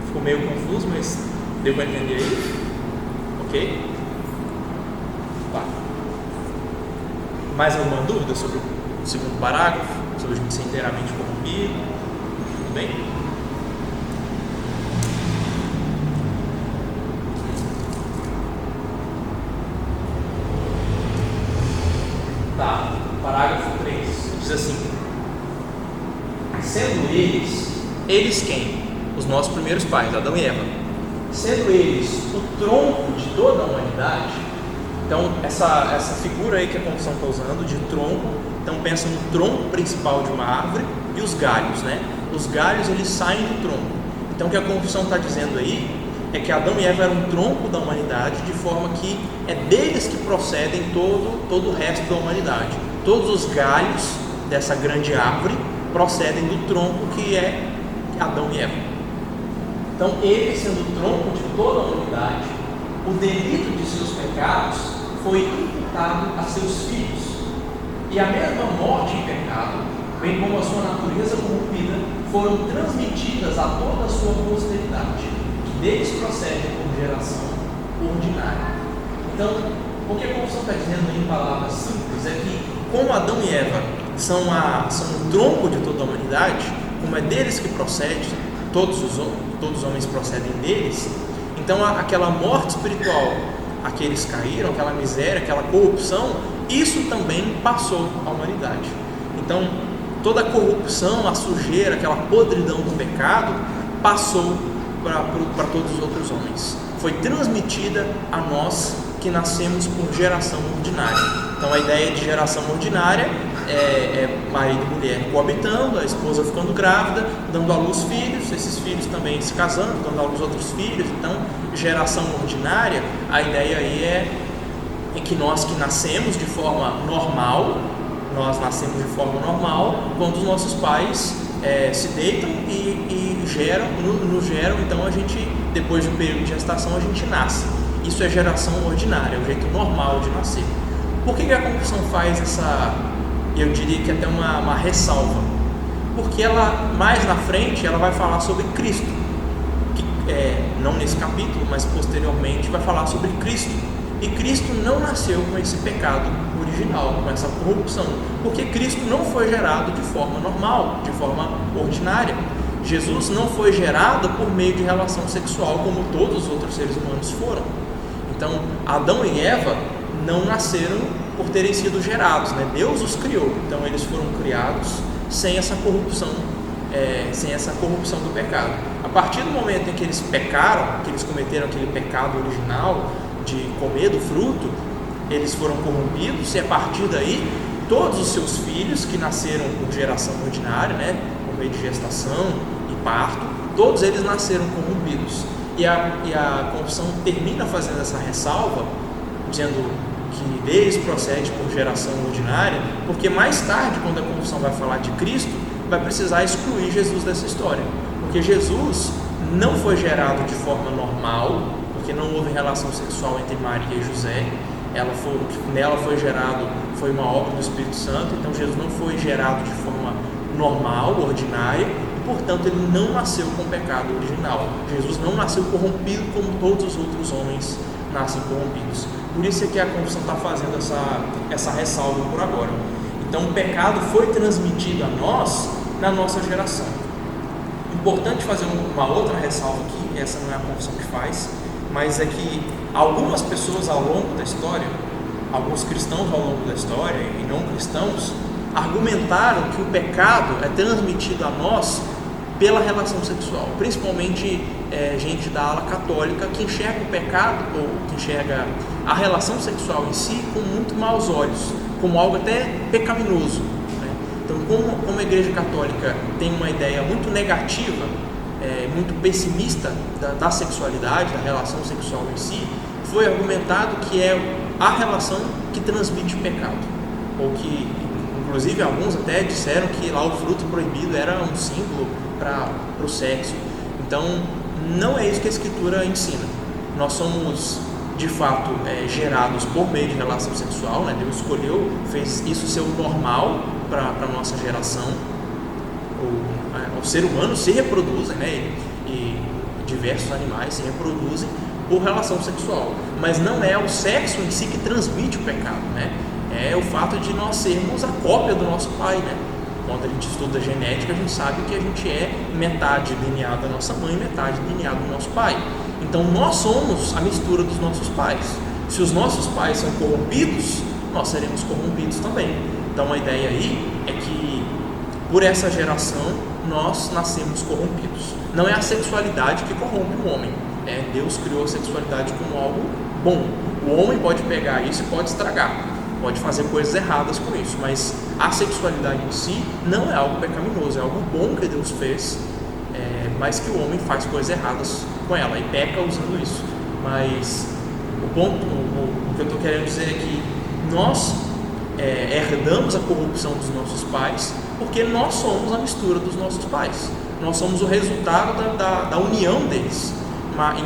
Ficou meio confuso, mas deu para entender aí? Ok? Tá. Mais alguma dúvida sobre o segundo parágrafo? Sobre a gente ser inteiramente corrompido? Tudo bem? Tá. Parágrafo 3. Diz assim: sendo eles quem? Os nossos primeiros pais, Adão e Eva. Sendo eles o tronco de toda a humanidade. Então, essa figura aí que a confissão está usando, de tronco, então pensa no tronco principal de uma árvore e os galhos, né? Os galhos, eles saem do tronco. Então, o que a confissão está dizendo aí é que Adão e Eva eram um tronco da humanidade, de forma que é deles que procedem todo o resto da humanidade. Todos os galhos dessa grande árvore procedem do tronco que é Adão e Eva. Então, ele sendo o tronco de toda a humanidade, o delito de seus pecados foi imputado a seus filhos. E a mesma morte em pecado, bem como a sua natureza corrompida, foram transmitidas a toda a sua posteridade, que deles procede por geração ordinária. Então, o que a confissão está dizendo em palavras simples é que, como Adão e Eva são o tronco de toda a humanidade, como é deles que procede, todos os homens procedem deles, então aquela morte espiritual a que eles caíram, aquela miséria, aquela corrupção, isso também passou à humanidade. Então, toda a corrupção, a sujeira, aquela podridão do pecado, passou para todos os outros homens. Foi transmitida a nós que nascemos por geração ordinária. Então, a ideia de geração ordinária é marido e mulher coabitando, a esposa ficando grávida, dando à luz filhos, esses filhos também se casando, dando à luz outros filhos. Então, geração ordinária, a ideia aí é que nós que nascemos de forma normal, quando os nossos pais se deitam e nos geram, então a gente, depois de um período de gestação, a gente nasce. Isso é geração ordinária, é o jeito normal de nascer. Por que a confissão faz essa, eu diria que até uma ressalva? Porque ela, mais na frente, ela vai falar sobre Cristo, que, não nesse capítulo, mas posteriormente vai falar sobre Cristo. E Cristo não nasceu com esse pecado original, com essa corrupção, porque Cristo não foi gerado de forma normal, de forma ordinária. Jesus não foi gerado por meio de relação sexual como todos os outros seres humanos foram. Então, Adão e Eva não nasceram por terem sido gerados, né? Deus os criou, então eles foram criados sem essa corrupção do pecado. A partir do momento em que eles pecaram, que eles cometeram aquele pecado original de comer do fruto, eles foram corrompidos, e a partir daí todos os seus filhos que nasceram por geração ordinária, né, por meio de gestação e parto, todos eles nasceram corrompidos. E a confissão termina fazendo essa ressalva, dizendo que deles procede por geração ordinária, porque mais tarde, quando a confissão vai falar de Cristo, vai precisar excluir Jesus dessa história, porque Jesus não foi gerado de forma normal, porque não houve relação sexual entre Maria e José. nela foi gerado, foi uma obra do Espírito Santo. Então Jesus não foi gerado de forma normal, ordinária, e portanto ele não nasceu com pecado original. Jesus não nasceu corrompido como todos os outros homens nascem corrompidos. Por isso é que a confissão está fazendo essa ressalva por agora. Então o pecado foi transmitido a nós na nossa geração. Importante fazer uma outra ressalva aqui, essa não é a confissão que faz, mas é que algumas pessoas ao longo da história, alguns cristãos ao longo da história e não cristãos, argumentaram que o pecado é transmitido a nós pela relação sexual, principalmente gente da ala católica que enxerga o pecado ou que enxerga a relação sexual em si com muito maus olhos, como algo até pecaminoso, né? Então, como a Igreja Católica tem uma ideia muito negativa, muito pessimista da sexualidade, da relação sexual em si, foi argumentado que é a relação que transmite o pecado, ou que, inclusive, alguns até disseram que lá o fruto proibido era um símbolo para o sexo. Então, não é isso que a Escritura ensina. Nós somos, de fato, gerados por meio de relação sexual, né? Deus escolheu, fez isso ser o normal para a nossa geração. O ser humano se reproduzem, né? E diversos animais se reproduzem por relação sexual, mas não é o sexo em si que transmite o pecado, né? É o fato de nós sermos a cópia do nosso pai, né? Quando a gente estuda genética, a gente sabe que a gente é metade DNA da nossa mãe, metade DNA do nosso pai. Então nós somos a mistura dos nossos pais. Se os nossos pais são corrompidos, nós seremos corrompidos também. Então a ideia aí é que por essa geração nós nascemos corrompidos. Não é a sexualidade que corrompe o homem. Deus criou a sexualidade como algo bom. O homem pode pegar isso e pode estragar, pode fazer coisas erradas com isso, mas a sexualidade em si não é algo pecaminoso, é algo bom que Deus fez, mas que o homem faz coisas erradas com ela e peca usando isso. Mas o que eu estou querendo dizer é que nós herdamos a corrupção dos nossos pais porque nós somos a mistura dos nossos pais, nós somos o resultado da união deles.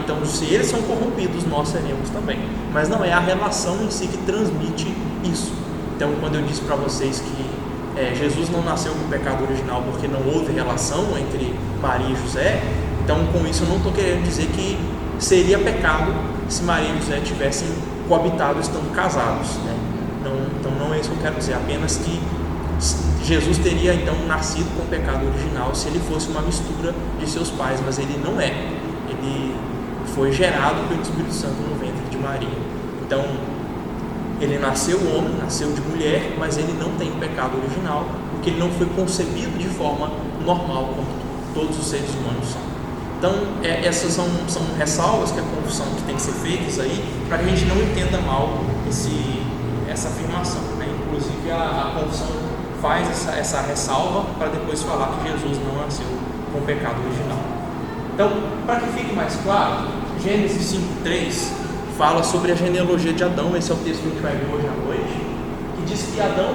Então, se eles são corrompidos, nós seremos também. Mas não é a relação em si que transmite isso. Então, quando eu disse para vocês que Jesus não nasceu com o pecado original porque não houve relação entre Maria e José, então com isso eu não estou querendo dizer que seria pecado se Maria e José tivessem coabitado estando casados, né? Então não é isso que eu quero dizer, apenas que Jesus teria então nascido com o pecado original se ele fosse uma mistura de seus pais, mas ele não é. Ele foi gerado pelo Espírito Santo no ventre de Maria. Então, ele nasceu homem, nasceu de mulher, mas ele não tem o pecado original, porque ele não foi concebido de forma normal, como todos os seres humanos são. Então, essas são ressalvas que a confissão que tem que ser feitas aí, para que a gente não entenda mal essa afirmação, né? Inclusive, a confissão faz essa ressalva para depois falar que Jesus não nasceu com o pecado original. Então, para que fique mais claro, Gênesis 5:3 fala sobre a genealogia de Adão. Esse é o texto que a gente vai ver hoje à noite, que diz que Adão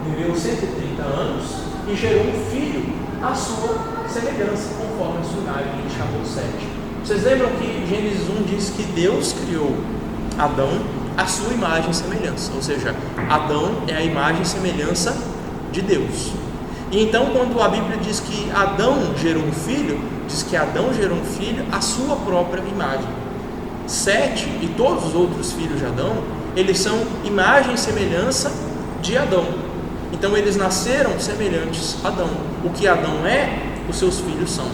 viveu 130 anos e gerou um filho à sua semelhança, conforme a sua imagem, ele chamou Sete. Vocês lembram que Gênesis 1 diz que Deus criou Adão à sua imagem e semelhança, ou seja, Adão é a imagem e semelhança de Deus. E então, quando a Bíblia diz que Adão gerou um filho, diz que Adão gerou um filho à sua própria imagem. Sete e todos os outros filhos de Adão, eles são imagem e semelhança de Adão. Então, eles nasceram semelhantes a Adão. O que Adão é, os seus filhos são.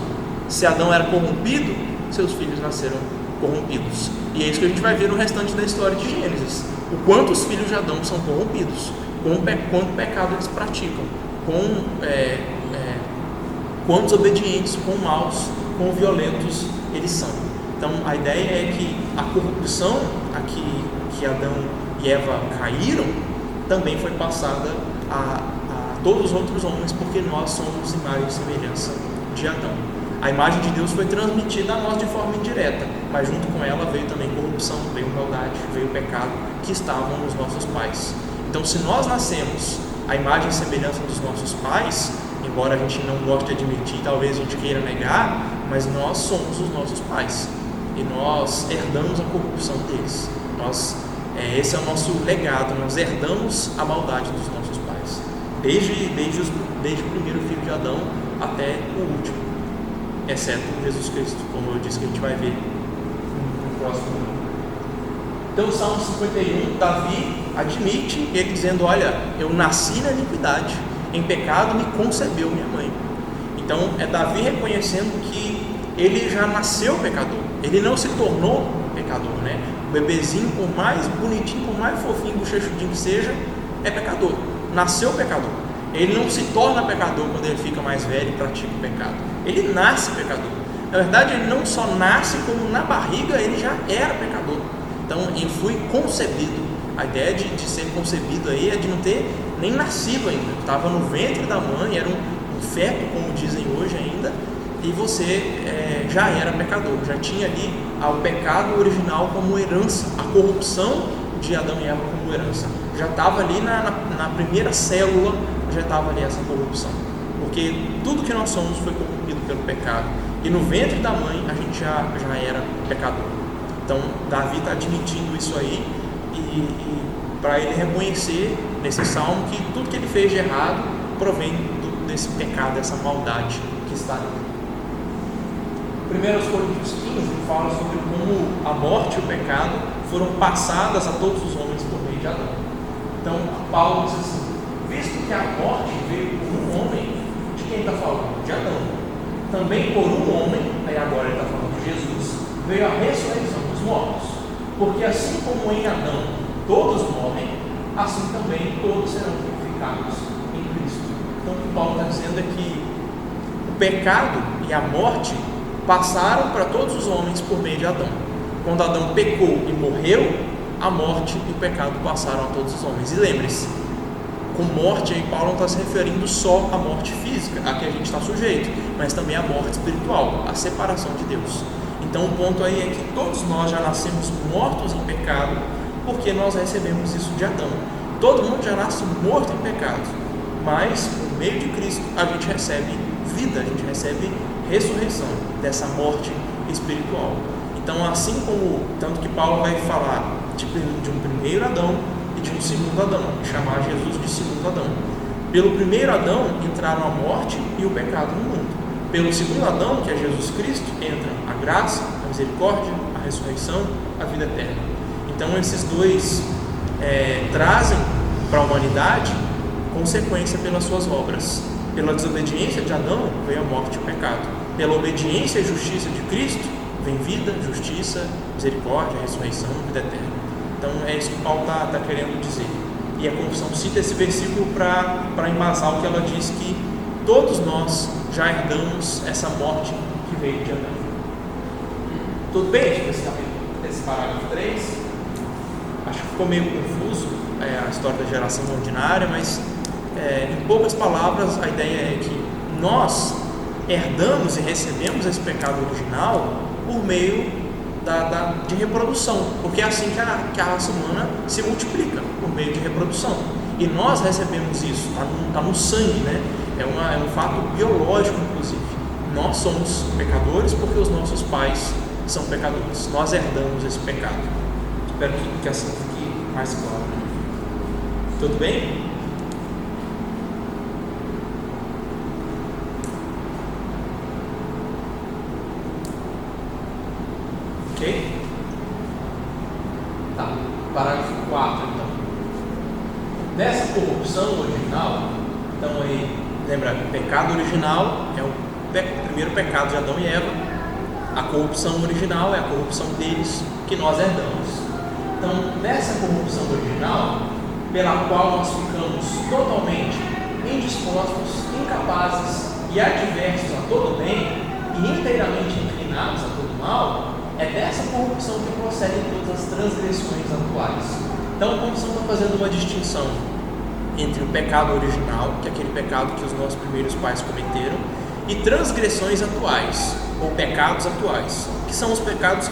Se Adão era corrompido, seus filhos nasceram corrompidos. E é isso que a gente vai ver no restante da história de Gênesis. O quanto os filhos de Adão são corrompidos, quanto pecado eles praticam, quão desobedientes, quão maus, quão violentos eles são. Então a ideia é que a corrupção a que Adão e Eva caíram também foi passada a todos os outros homens, porque nós somos imagem e semelhança de Adão. A imagem de Deus foi transmitida a nós de forma indireta, mas junto com ela veio também corrupção, veio maldade, veio pecado que estavam nos nossos pais. Então, se nós nascemos a imagem e semelhança dos nossos pais, embora a gente não goste de admitir, talvez a gente queira negar, mas nós somos os nossos pais e nós herdamos a corrupção deles. Nós Esse é o nosso legado, nós herdamos a maldade dos nossos pais, desde o primeiro filho de Adão até o último, exceto Jesus Cristo, como eu disse que a gente vai ver no próximo ano. Então, o Salmo 51, Davi admite, ele dizendo: olha, eu nasci na iniquidade, em pecado me concebeu minha mãe. Então, é Davi reconhecendo que ele já nasceu pecador, ele não se tornou pecador, né? O bebezinho, por mais bonitinho, por mais fofinho, bochechudinho que seja, é pecador, nasceu pecador. Ele não se torna pecador quando ele fica mais velho e pratica o pecado, ele nasce pecador. Na verdade, ele não só nasce, como na barriga ele já era pecador. Então, ele foi concebido. A ideia de ser concebido aí é de não ter nem nascido ainda, estava no ventre da mãe, era um feto, como dizem hoje ainda, e você já era pecador, já tinha ali o pecado original como herança, a corrupção de Adão e Eva como herança, já estava ali na primeira célula, já estava ali essa corrupção, porque tudo que nós somos foi corrompido pelo pecado, e no ventre da mãe a gente já era pecador. Então Davi está admitindo isso aí, e para ele reconhecer nesse salmo que tudo que ele fez de errado provém desse pecado, dessa maldade que está nele. 1 Coríntios 15 fala sobre como a morte e o pecado foram passadas a todos os homens por meio de Adão. Então Paulo diz assim: visto que a morte veio por um homem, de quem está falando? De Adão. Também por um homem, aí agora ele está falando de Jesus, veio a ressurreição dos mortos. Porque assim como em Adão todos morrem, assim também todos serão vivificados em Cristo. Então o que Paulo está dizendo é que o pecado e a morte passaram para todos os homens por meio de Adão. Quando Adão pecou e morreu, a morte e o pecado passaram a todos os homens. E lembre-se, com morte aí Paulo não está se referindo só à morte física, a que a gente está sujeito, mas também à morte espiritual, à separação de Deus. Então o ponto aí é que todos nós já nascemos mortos em pecado, porque nós recebemos isso de Adão. Todo mundo já nasce morto em pecado, mas por meio de Cristo a gente recebe vida, a gente recebe ressurreição dessa morte espiritual. Então, assim como, tanto que Paulo vai falar de um primeiro Adão e de um segundo Adão, chamar Jesus de segundo Adão. Pelo primeiro Adão entraram a morte e o pecado no mundo. Pelo segundo Adão, que é Jesus Cristo, entra a graça, a misericórdia, a ressurreição, a vida eterna. Então esses dois trazem para a humanidade consequência pelas suas obras. Pela desobediência de Adão veio a morte e o pecado. Pela obediência e justiça de Cristo vem vida, justiça, misericórdia, ressurreição, vida eterna. Então é isso que Paulo está querendo dizer. E a confissão cita esse versículo para embasar o que ela diz, que todos nós já herdamos essa morte que veio de Adão. Tudo bem, gente, esse parágrafo 3? Acho que ficou meio confuso a história da geração ordinária, mas em poucas palavras a ideia é que nós herdamos e recebemos esse pecado original por meio de reprodução, porque é assim que a raça humana se multiplica, por meio de reprodução, e nós recebemos isso, está no sangue, né? É um fato biológico, inclusive. Nós somos pecadores porque os nossos pais são pecadores, nós herdamos esse pecado. Espero que assim fique mais claro. Tudo bem? Ok? Tá, parágrafo 4 então. Dessa corrupção original, então aí, lembra, o pecado original é o primeiro pecado de Adão e Eva, a corrupção original é a corrupção deles que nós herdamos. Então, nessa corrupção original, pela qual nós ficamos totalmente indispostos, incapazes e adversos a todo bem e inteiramente inclinados a todo mal, é dessa corrupção que procedem todas as transgressões atuais. Então, a corrupção está fazendo uma distinção entre o pecado original, que é aquele pecado que os nossos primeiros pais cometeram, e transgressões atuais, ou pecados atuais, que são os pecados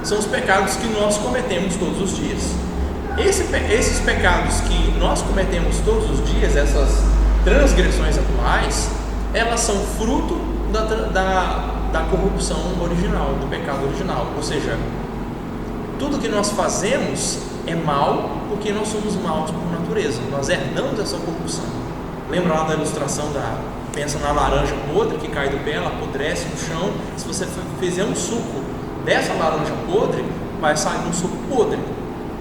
são os pecados que nós cometemos todos os dias. Esses pecados que nós cometemos todos os dias, essas transgressões atuais, elas são fruto da corrupção original, do pecado original. Ou seja, tudo que nós fazemos é mal porque nós somos maus por natureza, nós herdamos essa corrupção. Lembra lá da ilustração pensa na laranja podre que cai do pé, ela apodrece no chão. Se você fizer um suco dessa laranja podre, vai sair um suco podre,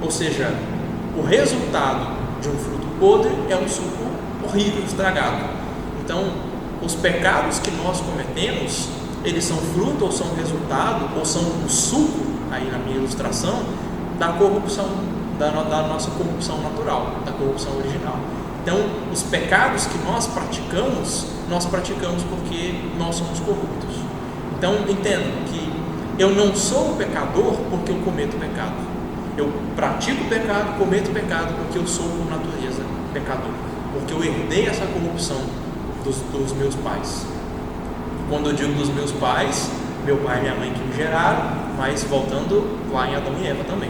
ou seja, o resultado de um fruto podre é um suco horrível, estragado. Então, os pecados que nós cometemos, eles são fruto ou são resultado ou são o suco, aí na minha ilustração, da corrupção, da nossa corrupção natural, da corrupção original. Então, os pecados que nós praticamos porque nós somos corruptos. Então, entendo que eu não sou pecador porque eu cometo pecado. Eu pratico pecado, cometo pecado porque eu sou por natureza pecador, porque eu herdei essa corrupção dos meus pais. Quando eu digo dos meus pais, meu pai e minha mãe que me geraram, mas voltando lá em Adão e Eva também.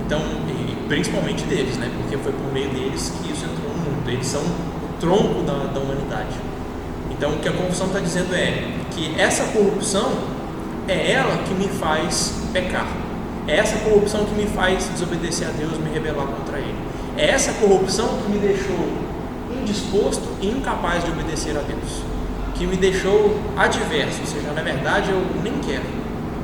Então, e principalmente deles, né? Porque foi por meio deles que isso entrou no mundo. Eles são o tronco da humanidade. Então, o que a confissão está dizendo é que essa corrupção é ela que me faz pecar. É essa corrupção que me faz desobedecer a Deus, me rebelar contra Ele. É essa corrupção que me deixou indisposto e incapaz de obedecer a Deus, que me deixou adverso, ou seja, na verdade eu nem quero,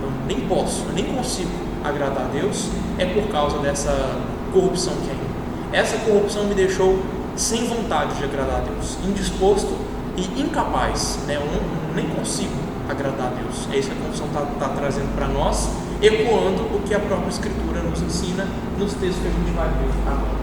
eu nem posso, eu nem consigo agradar a Deus, é por causa dessa corrupção que é em mim. Essa corrupção me deixou sem vontade de agradar a Deus, indisposto e incapaz, né? Eu nem consigo agradar a Deus. É isso que a confissão está trazendo para nós, ecoando o que a própria Escritura nos ensina nos textos que a gente vai ver agora.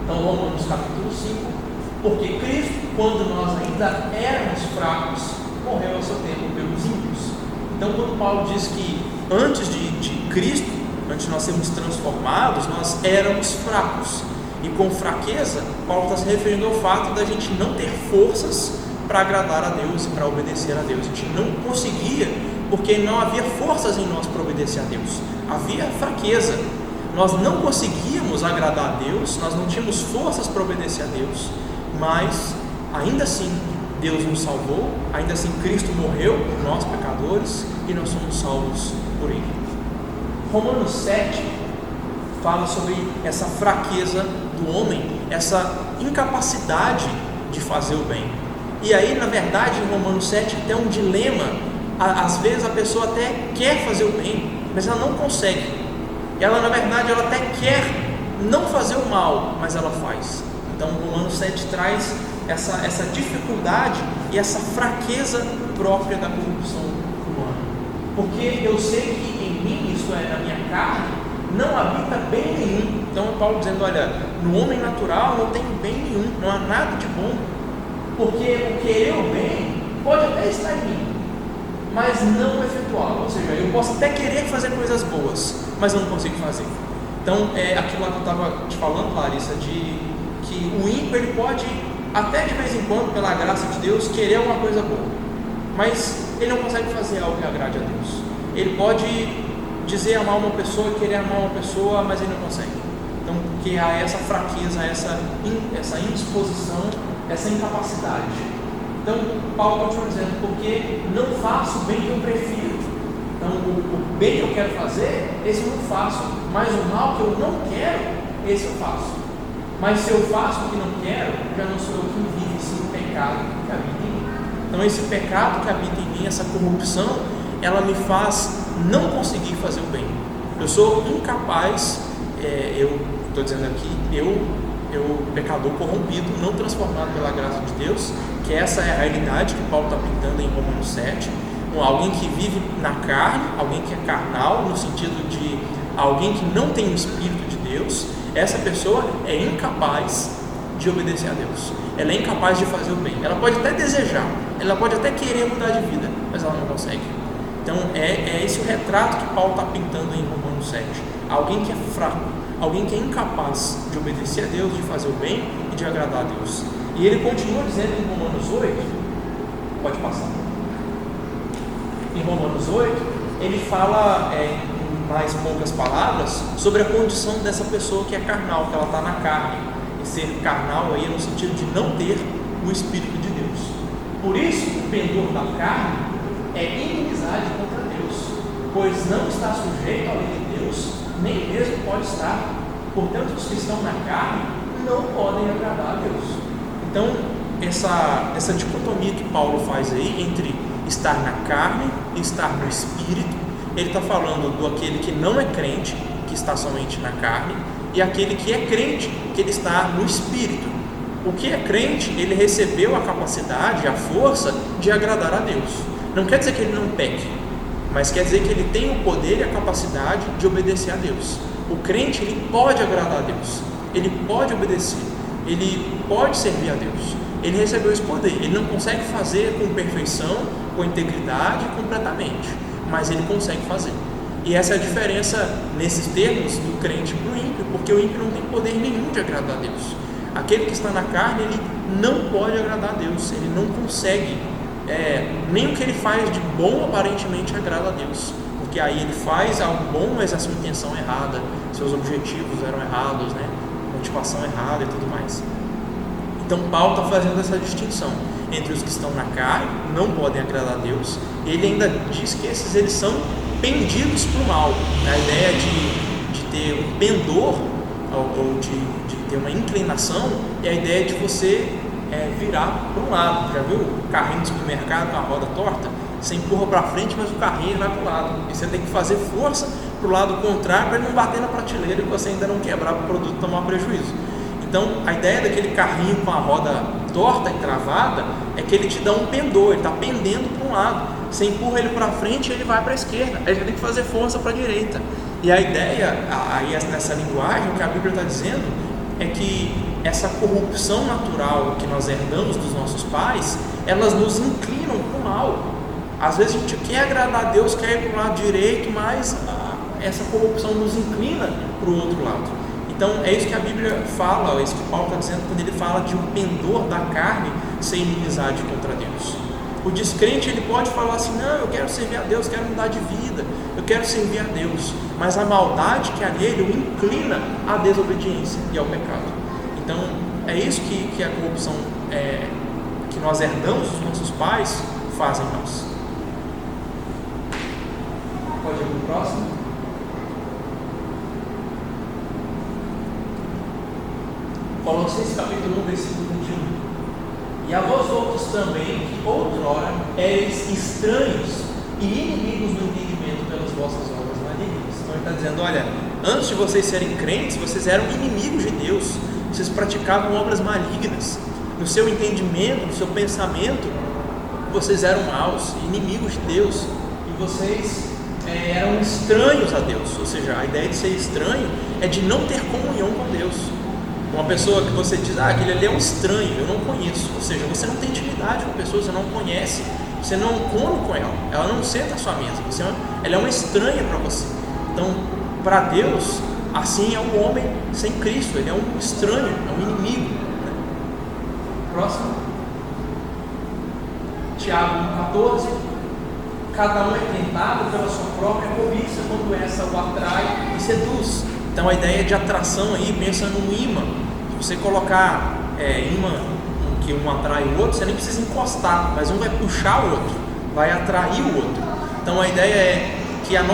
Então, Romanos capítulo 5, porque Cristo, quando nós ainda éramos fracos, morreu ao seu tempo pelos ímpios. Então, quando Paulo diz que antes de Cristo, antes de nós sermos transformados, nós éramos fracos. E com fraqueza, Paulo está se referindo ao fato da gente não ter forças para agradar a Deus e para obedecer a Deus. A gente não conseguia, porque não havia forças em nós para obedecer a Deus. Havia fraqueza. Nós não conseguíamos agradar a Deus, nós não tínhamos forças para obedecer a Deus, mas ainda assim Deus nos salvou, ainda assim Cristo morreu por nós pecadores e nós somos salvos por Ele. Romanos 7 fala sobre essa fraqueza do homem, essa incapacidade de fazer o bem. E aí, na verdade, em Romanos 7 tem um dilema. Às vezes a pessoa até quer fazer o bem, mas ela não consegue. Ela, na verdade, ela até quer não fazer o mal, mas ela faz. Então, Romanos 7 traz essa dificuldade e essa fraqueza própria da corrupção humana. Porque eu sei que em mim, isto é, na minha carne, não habita bem nenhum. Então, Paulo dizendo, olha, no homem natural não tem bem nenhum, não há nada de bom. Porque o querer o bem pode até estar em mim, mas não efetuá-lo. Ou seja, eu posso até querer fazer coisas boas, mas eu não consigo fazer. Então, é aquilo lá que eu estava te falando, Larissa, de que o ímpio ele pode, até de vez em quando, pela graça de Deus, querer uma coisa boa, mas ele não consegue fazer algo que agrade a Deus. Ele pode dizer amar uma pessoa, querer amar uma pessoa, mas ele não consegue. Então, porque há essa fraqueza, essa indisposição, essa incapacidade. Então, Paulo continua dizendo, porque não faço o bem que eu prefiro. Então, o bem que eu quero fazer, esse eu não faço, mas o mal que eu não quero, esse eu faço. Mas se eu faço o que não quero, já não sou eu quem vive, sim o pecado que habita em mim. Então, esse pecado que habita em mim, essa corrupção, ela me faz não conseguir fazer o bem. Eu sou incapaz, eu estou dizendo aqui, eu pecador corrompido, não transformado pela graça de Deus, que essa é a realidade que Paulo está pintando em Romanos 7, alguém que vive na carne, alguém que é carnal, no sentido de alguém que não tem o Espírito de Deus. Essa pessoa é incapaz de obedecer a Deus, ela é incapaz de fazer o bem, ela pode até desejar, ela pode até querer mudar de vida, mas ela não consegue. Então é esse o retrato que Paulo está pintando em Romanos 7, alguém que é fraco, alguém que é incapaz de obedecer a Deus, de fazer o bem e de agradar a Deus. E ele continua dizendo em Romanos 8, pode passar. Em Romanos 8, ele fala em mais poucas palavras sobre a condição dessa pessoa que é carnal, que ela está na carne. E ser carnal aí é no sentido de não ter o Espírito de Deus. Por isso, o pendor da carne é inimizade contra Deus, pois não está sujeito à lei de Deus, nem mesmo pode estar. Portanto, os que estão na carne não podem agradar a Deus. Então, essa dicotomia que Paulo faz aí entre estar na carne e estar no Espírito, ele está falando do aquele que não é crente, que está somente na carne, e aquele que é crente, que ele está no Espírito. O que é crente, ele recebeu a capacidade, a força de agradar a Deus. Não quer dizer que ele não peque, mas quer dizer que ele tem o poder e a capacidade de obedecer a Deus. O crente, ele pode agradar a Deus, ele pode obedecer, ele pode servir a Deus. Ele recebeu esse poder. Ele não consegue fazer com perfeição, com integridade, completamente, mas ele consegue fazer. E essa é a diferença nesses termos do crente para o ímpio, porque o ímpio não tem poder nenhum de agradar a Deus. Aquele que está na carne, ele não pode agradar a Deus, ele não consegue, nem o que ele faz de bom aparentemente agrada a Deus, porque aí ele faz algo bom, mas a sua intenção é errada, seus objetivos eram errados, motivação errada e tudo mais. Então Paulo está fazendo essa distinção entre os que estão na carne, não podem agradar a Deus. Ele ainda diz que eles são pendidos para o mal. A ideia de ter um pendor ou de ter uma inclinação é a ideia de você virar para um lado. Já viu o carrinho do supermercado com a roda torta? Você empurra para frente, mas o carrinho vai para o lado, e você tem que fazer força para o lado contrário para ele não bater na prateleira e você ainda não quebrar o produto e tomar prejuízo. Então a ideia daquele carrinho com a roda torta e travada é que ele te dá um pendor, ele está pendendo para um lado. Você empurra ele para frente e ele vai para a esquerda, aí você tem que fazer força para a direita. E a ideia, aí nessa linguagem, o que a Bíblia está dizendo é que essa corrupção natural que nós herdamos dos nossos pais, elas nos inclinam para o mal. Às vezes a gente quer agradar a Deus, quer ir para o lado direito, mas essa corrupção nos inclina para o outro lado. Então é isso que a Bíblia fala, é isso que Paulo está dizendo quando ele fala de um pendor da carne sem inimizade contra Deus. O descrente, ele pode falar assim: não, eu quero servir a Deus, quero mudar de vida, eu quero servir a Deus, mas a maldade que há nele o inclina à desobediência e ao pecado. Então é isso que a corrupção que nós herdamos dos nossos pais faz em nós. Pode ir para o próximo. Colossenses capítulo 1, versículo 21. E a vós outros também, que outrora eres estranhos e inimigos do entendimento pelas vossas obras malignas. Então ele está dizendo: olha, antes de vocês serem crentes, vocês eram inimigos de Deus, vocês praticavam obras malignas, no seu entendimento, no seu pensamento, vocês eram maus, inimigos de Deus, e vocês eram estranhos a Deus. Ou seja, a ideia de ser estranho é de não ter comunhão com Deus. Uma pessoa que você diz: aquele ali é um estranho, eu não conheço. Ou seja, você não tem intimidade com a pessoa, você não conhece, você não come com ela não senta à sua mesa, ela é uma estranha para você. Então, para Deus, assim é o homem sem Cristo, ele é um estranho, é um inimigo. Próximo. Tiago 1,14. Cada um é tentado pela sua própria cobiça, quando essa o atrai e seduz. Então a ideia de atração aí, pensa num imã. Se você colocar imã que um atrai o outro, você nem precisa encostar, mas um vai puxar o outro, vai atrair o outro. Então a ideia é que a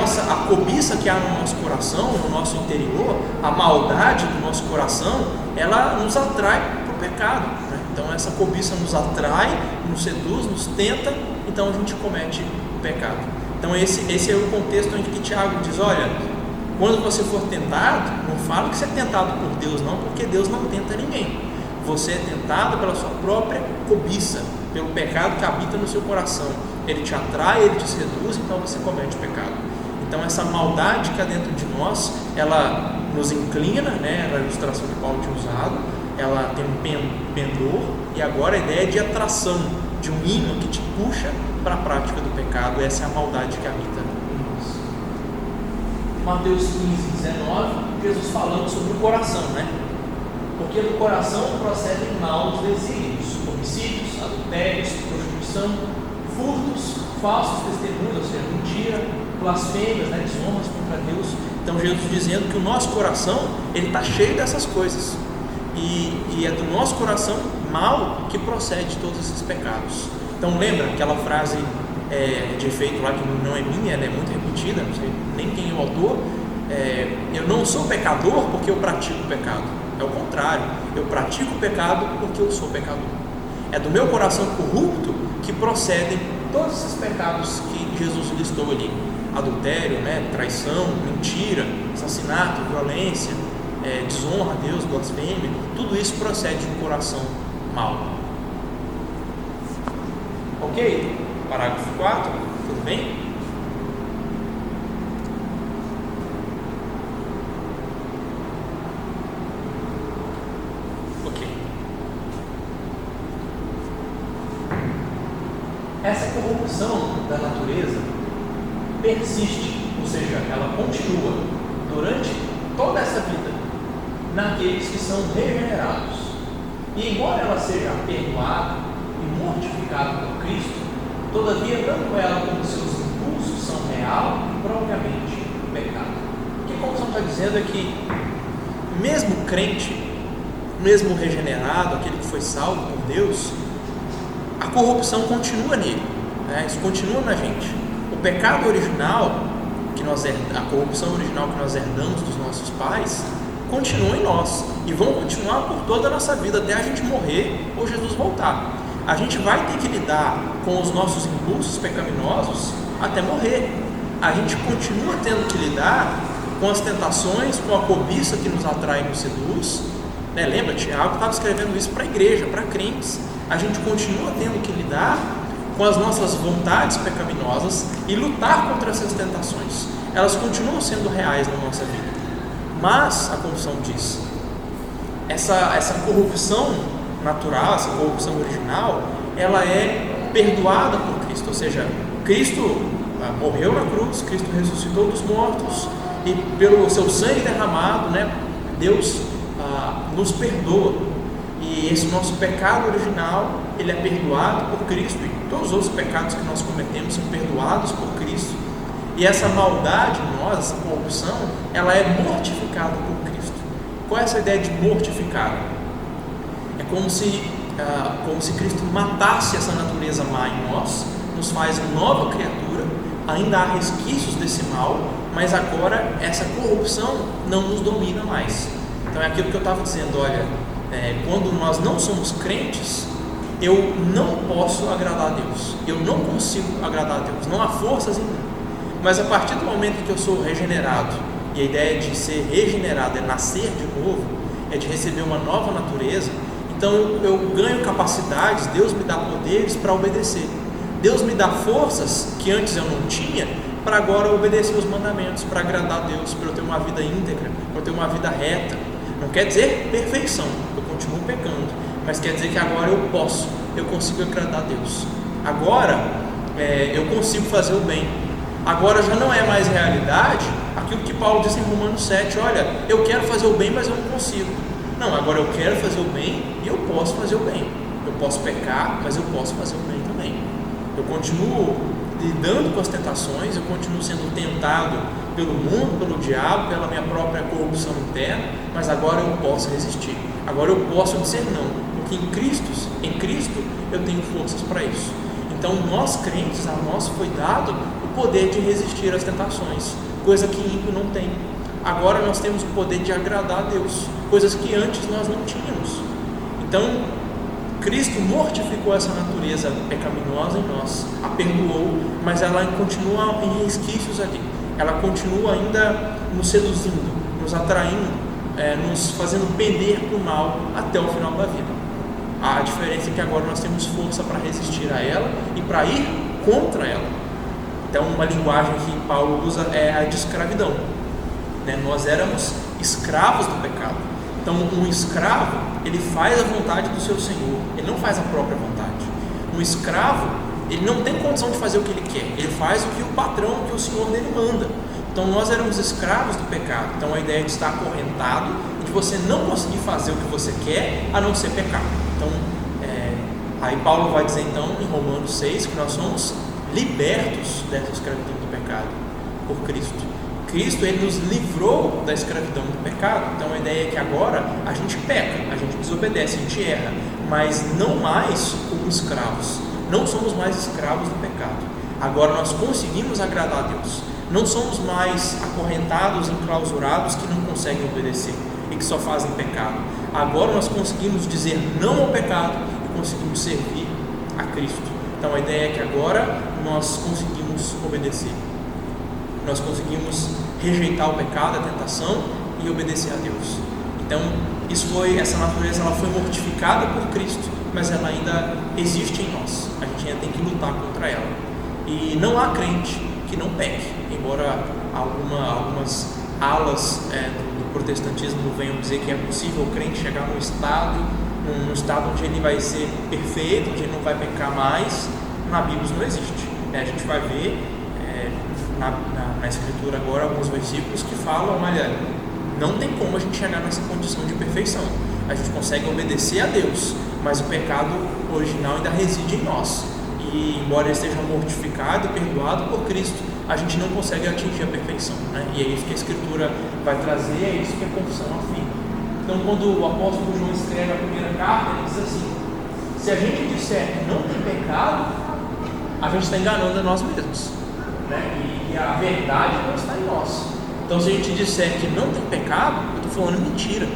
cobiça que há no nosso coração, no nosso interior, a maldade do nosso coração, ela nos atrai para o pecado, né? Então essa cobiça nos atrai, nos seduz, nos tenta, então a gente comete o pecado. Então esse é o contexto onde que Tiago diz: olha, quando você for tentado, não fala que você é tentado por Deus não, porque Deus não tenta ninguém. Você é tentado pela sua própria cobiça, pelo pecado que habita no seu coração. Ele te atrai, ele te seduz, então você comete o pecado. Então essa maldade que há dentro de nós, ela nos inclina, né? Na ilustração que Paulo tinha usado, ela tem um pendor, e agora a ideia é de atração, de um imã que te puxa para a prática do pecado. Essa é a maldade que habita em nós. Mateus 15:19, Jesus falando sobre o coração, né? Porque do coração procedem maus desígnios, homicídios, adultérios, prostituição, furtos, falsos testemunhos, ou seja, mentira, blasfêmias, desonras contra Deus. Então Jesus dizendo que o nosso coração, ele está cheio dessas coisas, e é do nosso coração mal que procede todos esses pecados. Então lembra aquela frase de efeito lá, que não é minha, ela é muito repetida, não sei nem quem é o autor, eu não sou pecador porque eu pratico o pecado. É o contrário, eu pratico o pecado porque eu sou pecador. É do meu coração corrupto que procedem todos esses pecados que Jesus listou ali: adultério, traição, mentira, assassinato, violência, desonra a Deus, blasfêmia. Tudo isso procede de um coração mau. Ok? Parágrafo 4, tudo bem? Essa corrupção da natureza persiste, ou seja, ela continua durante toda essa vida naqueles que são regenerados. E embora ela seja perdoada e mortificada por Cristo, todavia tanto ela como seus impulsos são real e propriamente pecado. O que a corrupção está dizendo é que mesmo crente, mesmo regenerado, aquele que foi salvo por Deus, a corrupção continua nele, isso continua na gente. O pecado original, a corrupção original que nós herdamos dos nossos pais, continua em nós e vão continuar por toda a nossa vida até a gente morrer ou Jesus voltar. A gente vai ter que lidar com os nossos impulsos pecaminosos até morrer. A gente continua tendo que lidar com as tentações, com a cobiça que nos atrai e nos seduz. Lembra, Tiago estava escrevendo isso para a igreja, para crentes. A gente continua tendo que lidar com as nossas vontades pecaminosas e lutar contra essas tentações. Elas continuam sendo reais na nossa vida. Mas, a corrupção diz, essa corrupção natural, essa corrupção original, ela é perdoada por Cristo. Ou seja, Cristo morreu na cruz, Cristo ressuscitou dos mortos e pelo seu sangue derramado, Deus nos perdoa. E esse nosso pecado original, ele é perdoado por Cristo, e todos os outros pecados que nós cometemos são perdoados por Cristo. E essa maldade em nós, essa corrupção, ela é mortificada por Cristo. Qual é essa ideia de mortificada? É como se Cristo matasse essa natureza má em nós, nos faz nova criatura. Ainda há resquícios desse mal, mas agora essa corrupção não nos domina mais. Então é aquilo que eu estava dizendo, olha, quando nós não somos crentes, eu não posso agradar a Deus, eu não consigo agradar a Deus, não há forças em mim. Mas a partir do momento que eu sou regenerado, e a ideia de ser regenerado é nascer de novo, é de receber uma nova natureza, então eu ganho capacidades, Deus me dá poderes para obedecer, Deus me dá forças que antes eu não tinha, para agora obedecer os mandamentos, para agradar a Deus, para eu ter uma vida íntegra, para eu ter uma vida reta. Não quer dizer perfeição, eu continuo pecando, mas quer dizer que agora eu consigo agradar a Deus. Agora eu consigo fazer o bem. Agora já não é mais realidade aquilo que Paulo disse em Romanos 7, olha, eu quero fazer o bem, mas eu não consigo. Não, agora eu quero fazer o bem e eu posso fazer o bem. Eu posso pecar, mas eu posso fazer o bem também. Eu continuo lidando com as tentações, eu continuo sendo tentado pelo mundo, pelo diabo, pela minha própria corrupção interna, mas agora eu posso resistir. Agora eu posso dizer não, porque em Cristo eu tenho forças para isso. Então nós crentes, a nós foi dado o poder de resistir às tentações, coisa que ímpio não tem. Agora nós temos o poder de agradar a Deus, coisas que antes nós não tínhamos. Então Cristo mortificou essa natureza pecaminosa em nós, a perdoou, mas ela continua em resquícios ali. Ela continua ainda nos seduzindo, nos atraindo, nos fazendo pender para o mal até o final da vida. A diferença é que agora nós temos força para resistir a ela e para ir contra ela. Então, uma linguagem que Paulo usa é a de escravidão. Nós éramos escravos do pecado. Então, um escravo, ele faz a vontade do seu senhor, ele não faz a própria vontade. Um escravo, ele não tem condição de fazer o que ele quer, ele faz o que o patrão, o que o senhor dele manda. Então, nós éramos escravos do pecado. Então, a ideia de estar acorrentado, de você não conseguir fazer o que você quer, a não ser pecar. Então, aí Paulo vai dizer então em Romanos 6 que nós somos libertos dessa escravidão do pecado por Cristo. Cristo, ele nos livrou da escravidão do pecado. Então a ideia é que agora a gente peca, a gente desobedece, a gente erra, mas não mais como escravos. Não somos mais escravos do pecado. Agora nós conseguimos agradar a Deus. Não somos mais acorrentados, enclausurados, que não conseguem obedecer e que só fazem pecado. Agora nós conseguimos dizer não ao pecado e conseguimos servir a Cristo. Então a ideia é que agora nós conseguimos obedecer. Nós conseguimos rejeitar o pecado, a tentação e obedecer a Deus. Então essa natureza ela foi mortificada por Cristo, mas ela ainda existe em nós. A gente ainda tem que lutar contra ela. E não há crente que não peque, embora algumas alas do protestantismo venham dizer que é possível o crente chegar num estado onde ele vai ser perfeito, onde ele não vai pecar mais. Na Bíblia isso não existe. A gente vai ver na Escritura agora alguns versículos que falam, olha, não tem como a gente chegar nessa condição de perfeição. A gente consegue obedecer a Deus, mas o pecado original ainda reside em nós. E embora ele esteja mortificado e perdoado por Cristo, a gente não consegue atingir a perfeição, né? E é isso que a Escritura vai trazer, é isso que a confissão afirma. Então, quando o apóstolo João escreve a primeira carta, ele diz assim: se a gente disser que não tem pecado, a gente está enganando a nós mesmos, né? E a verdade não está em nós. Então, se a gente disser que não tem pecado, eu estou falando mentira.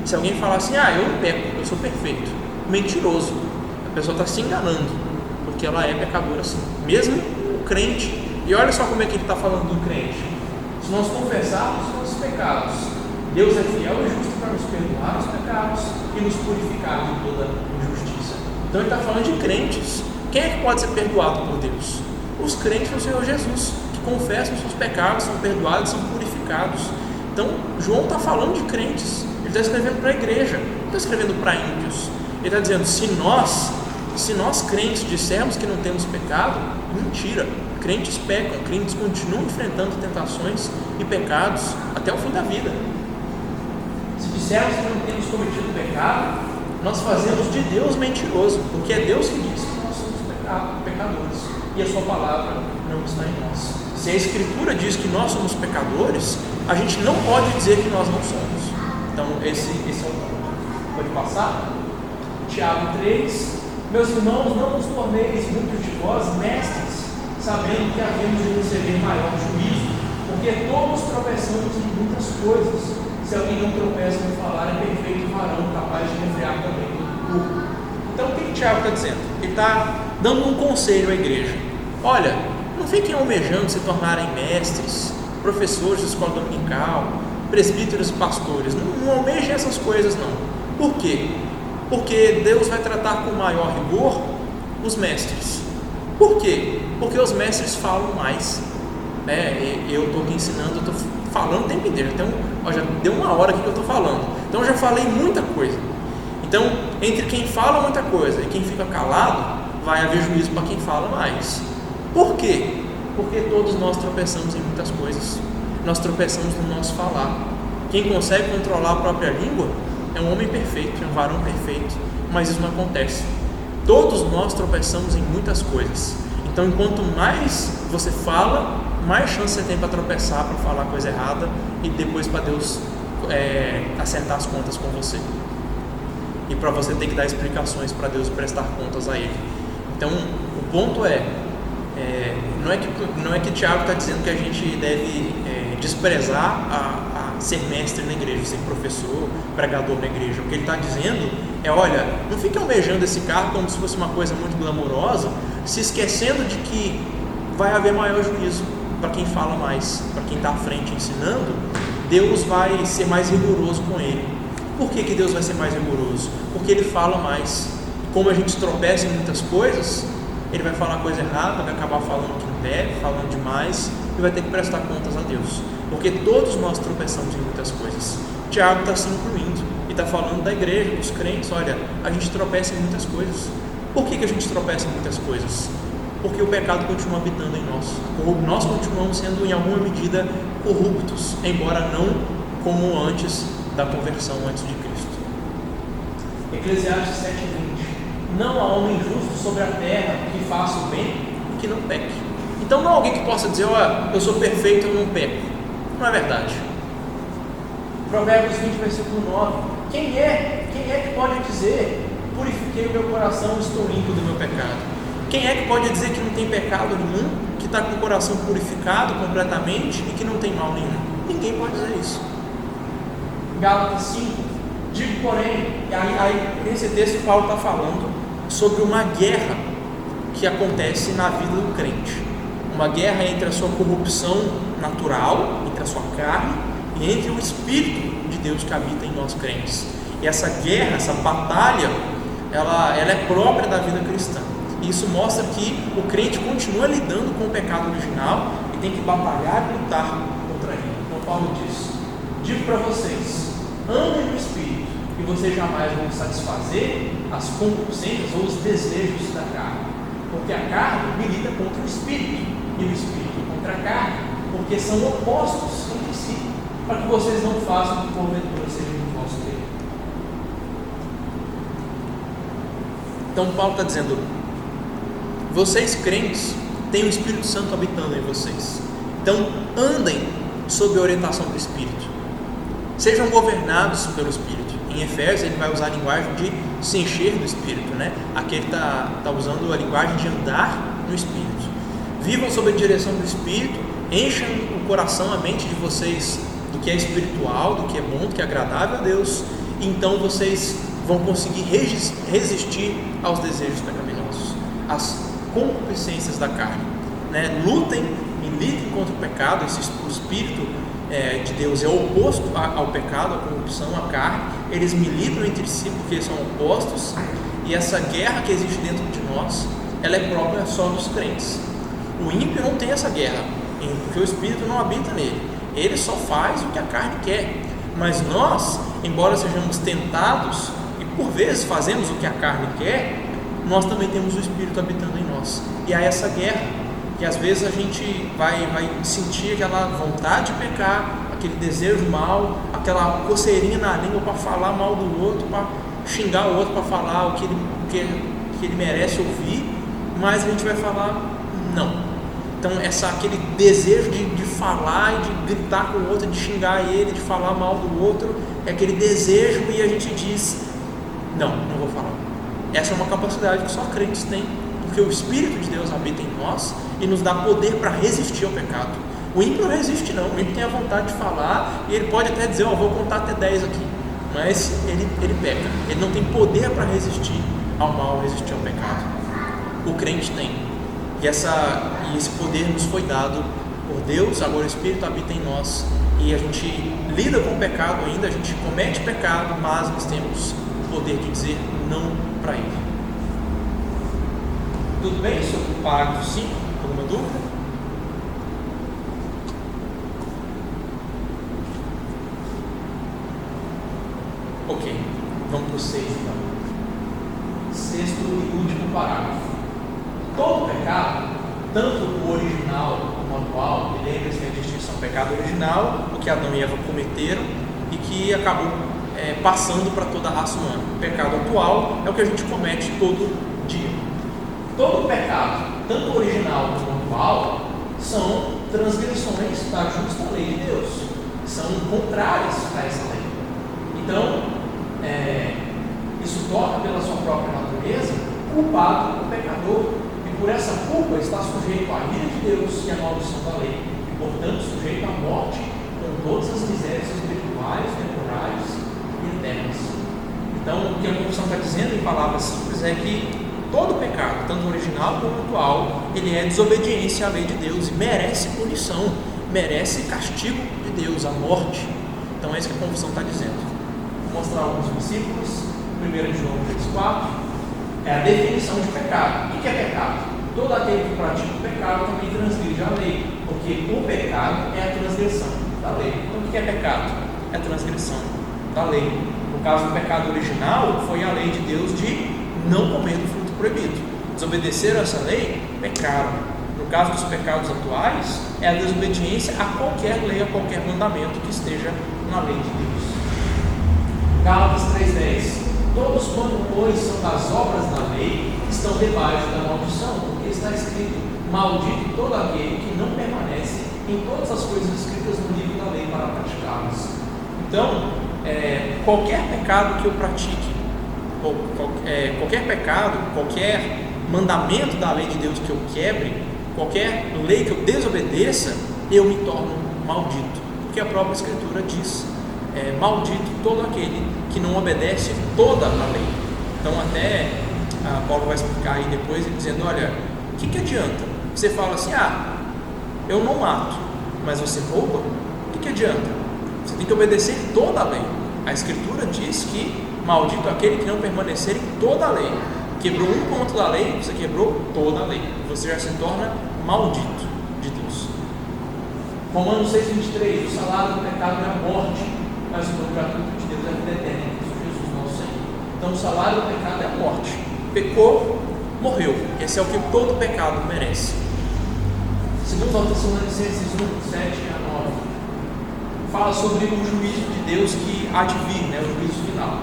Se alguém falar assim, eu não peco, eu sou perfeito, mentiroso, a pessoa está se enganando, porque ela é pecadora sim, mesmo o crente. E olha só como é que ele está falando do crente: se nós confessarmos os nossos pecados, Deus é fiel e justo para nos perdoar os pecados e nos purificar de toda injustiça. Então ele está falando de crentes. Quem é que pode ser perdoado por Deus? Os crentes do Senhor Jesus, que confessam os seus pecados, são perdoados, são purificados. Então João está falando de crentes. Ele está escrevendo para a igreja, não está escrevendo para ímpios. Ele está dizendo: se nós crentes dissermos que não temos pecado, mentira. Crentes pecam, crentes continuam enfrentando tentações e pecados até o fim da vida. Se dissermos que não temos cometido pecado, nós fazemos de Deus mentiroso, porque é Deus que diz que nós somos pecadores e a sua palavra não está em nós. Se a Escritura diz que nós somos pecadores, a gente não pode dizer que nós não somos. Então esse é o ponto. Pode passar? Tiago 3: meus irmãos, não nos torneis muitos de vós mestres, sabendo que havemos de receber maior juízo, porque todos tropeçamos em muitas coisas. Se alguém não tropeça no falar, é perfeito varão, capaz de refrear também todo o corpo. Então o que Tiago está dizendo? Ele está dando um conselho à igreja: olha, não fiquem almejando se tornarem mestres, professores de escola dominical, presbíteros e pastores. Não almejem essas coisas não. Por quê? Porque Deus vai tratar com maior rigor os mestres. Por quê? Porque os mestres falam mais. Eu estou aqui ensinando, eu estou falando o tempo inteiro. Então, já deu uma hora aqui que eu estou falando. Então, eu já falei muita coisa. Então, entre quem fala muita coisa e quem fica calado, vai haver juízo para quem fala mais. Por quê? Porque todos nós tropeçamos em muitas coisas. Nós tropeçamos no nosso falar. Quem consegue controlar a própria língua é um homem perfeito, é um varão perfeito. Mas isso não acontece. Todos nós tropeçamos em muitas coisas. Então, enquanto mais você fala, mais chance você tem para tropeçar, para falar coisa errada e depois para Deus acertar as contas com você. E para você ter que dar explicações para Deus prestar contas a Ele. Então, o ponto não é que Tiago está dizendo que a gente deve desprezar a ser mestre na igreja, ser professor, pregador na igreja. O que ele está dizendo é: olha, não fique almejando esse cargo como se fosse uma coisa muito glamourosa, se esquecendo de que vai haver maior juízo para quem fala mais, para quem está à frente ensinando. Deus vai ser mais rigoroso com ele. Por que Deus vai ser mais rigoroso? Porque ele fala mais. Como a gente tropeça em muitas coisas, ele vai falar coisa errada, vai acabar falando o que não deve, falando demais, e vai ter que prestar contas a Deus. Porque todos nós tropeçamos em muitas coisas. Tiago está se incluindo e está falando da igreja, dos crentes: olha, a gente tropeça em muitas coisas. Por que a gente tropeça em muitas coisas? Porque o pecado continua habitando em nós. Nós continuamos sendo em alguma medida corruptos, embora não como antes da conversão, antes de Cristo. Eclesiastes 7:20: não há homem justo sobre a terra que faça o bem e que não peque. Então não há alguém que possa dizer: olha, eu sou perfeito, eu não peco. Não é verdade. Provérbios 20, versículo 9: quem é que pode dizer: purifiquei o meu coração, estou limpo do meu pecado? Quem é que pode dizer que não tem pecado nenhum, que está com o coração purificado completamente e que não tem mal nenhum? Ninguém pode dizer isso. Gálatas 5, digo porém, aí nesse texto Paulo está falando sobre uma guerra que acontece na vida do crente. Uma guerra entre a sua corrupção natural, entre a sua carne, e entre o Espírito de Deus que habita em nós crentes. E essa guerra, essa batalha, ela é própria da vida cristã. E isso mostra que o crente continua lidando com o pecado original e tem que batalhar e lutar contra ele. Então Paulo diz: digo para vocês, andem no Espírito, e vocês jamais vão satisfazer as concupiscências ou os desejos da carne. Porque a carne milita contra o Espírito, e o Espírito contra a carne, porque são opostos entre si, para que vocês não façam o que porventura seja do vosso querer. Então Paulo está dizendo: vocês crentes têm o Espírito Santo habitando em vocês, então andem sob a orientação do Espírito, sejam governados pelo Espírito. Em Efésios ele vai usar a linguagem de se encher do Espírito, né? Aqui ele está usando a linguagem de andar no Espírito. Vivam sob a direção do Espírito, encham o coração, a mente de vocês do que é espiritual, do que é bom, do que é agradável a Deus, e então vocês vão conseguir resistir aos desejos pecaminosos, às concupiscências da carne, né? Militem contra o pecado. O Espírito de Deus é oposto ao pecado, à corrupção, à carne. Eles militam entre si porque são opostos, e essa guerra que existe dentro de nós, ela é própria só dos crentes. O ímpio não tem essa guerra, porque o Espírito não habita nele, ele só faz o que a carne quer. Mas nós, embora sejamos tentados e por vezes fazemos o que a carne quer, nós também temos o Espírito habitando em nós. E há essa guerra, que às vezes a gente vai sentir aquela vontade de pecar, aquele desejo mal, aquela coceirinha na língua para falar mal do outro, para xingar o outro, para falar o que ele merece ouvir, mas a gente vai falar não. Então aquele desejo de falar e de gritar com o outro, de xingar ele, de falar mal do outro, é aquele desejo, e a gente diz não vou falar. Essa é uma capacidade que só crentes têm, porque o Espírito de Deus habita em nós e nos dá poder para resistir ao pecado. O ímpio não resiste não, o ímpio tem a vontade de falar, e ele pode até dizer, vou contar até 10 aqui, mas ele peca, ele não tem poder para resistir ao mal, resistir ao pecado. O crente tem, e esse poder nos foi dado por Deus. Agora o Espírito habita em nós, e a gente lida com o pecado ainda, a gente comete pecado, mas nós temos o poder de dizer não para ele. Tudo bem sobre o parágrafo 5? Alguma dúvida? Ok, vamos para o 6 então. Sexto e último parágrafo. Todo pecado, tanto o original como o atual, e lembre-se que a distinção pecado original, o que Adão e Eva cometeram e que acabou passando para toda a raça humana. O pecado atual é o que a gente comete todo dia. Todo pecado, tanto o original como o atual, são transgressões da justa lei de Deus, são contrárias a essa lei. Então, isso torna pela sua própria natureza culpado o pecador, e por essa culpa está sujeito à ira de Deus e à maldição da lei, e portanto sujeito à morte com todas as misérias espirituais, temporais e eternas. Então, o que a confissão está dizendo em palavras simples é que todo pecado, tanto o original como o atual, ele é desobediência à lei de Deus e merece punição, merece castigo de Deus, a morte. Então é isso que a confissão está dizendo. Vou mostrar alguns versículos. 1 João 3,4 é a definição de pecado. O que é pecado? Todo aquele que pratica o pecado também transgride a lei, porque o pecado é a transgressão da lei. Então o que é pecado? É a transgressão da lei. No caso do pecado original, foi a lei de Deus de não comer do fruto proibido. Desobedeceram essa lei, pecaram. No caso dos pecados atuais, é a desobediência a qualquer lei, a qualquer mandamento que esteja na lei de Deus. Gálatas 3,10. Todos quanto, pois, são das obras da lei, estão debaixo da maldição, porque está escrito: maldito todo aquele que não permanece em todas as coisas escritas no livro da lei para praticá-las. Então, qualquer pecado que eu pratique, ou qualquer pecado, qualquer mandamento da lei de Deus que eu quebre, qualquer lei que eu desobedeça, eu me torno maldito, porque a própria Escritura diz: maldito todo aquele que não obedece toda a lei. Então até Paulo vai explicar aí depois, dizendo: olha, o que adianta? Você fala assim: eu não mato, mas você rouba? O que adianta? Você tem que obedecer toda a lei. A Escritura diz que maldito aquele que não permanecer em toda a lei. Quebrou um ponto da lei, você quebrou toda a lei. Você já se torna maldito de Deus. Romanos 6,23: o salário do pecado é a morte, mas o dom gratuito de Deus é a vida eterna em Cristo Jesus nosso Senhor. Então o salário do pecado é a morte. Pecou, morreu. Esse é o que todo pecado merece. Segundo aos Tessalonicenses 1:7 a 9, fala sobre o juízo de Deus que há de vir, o juízo final.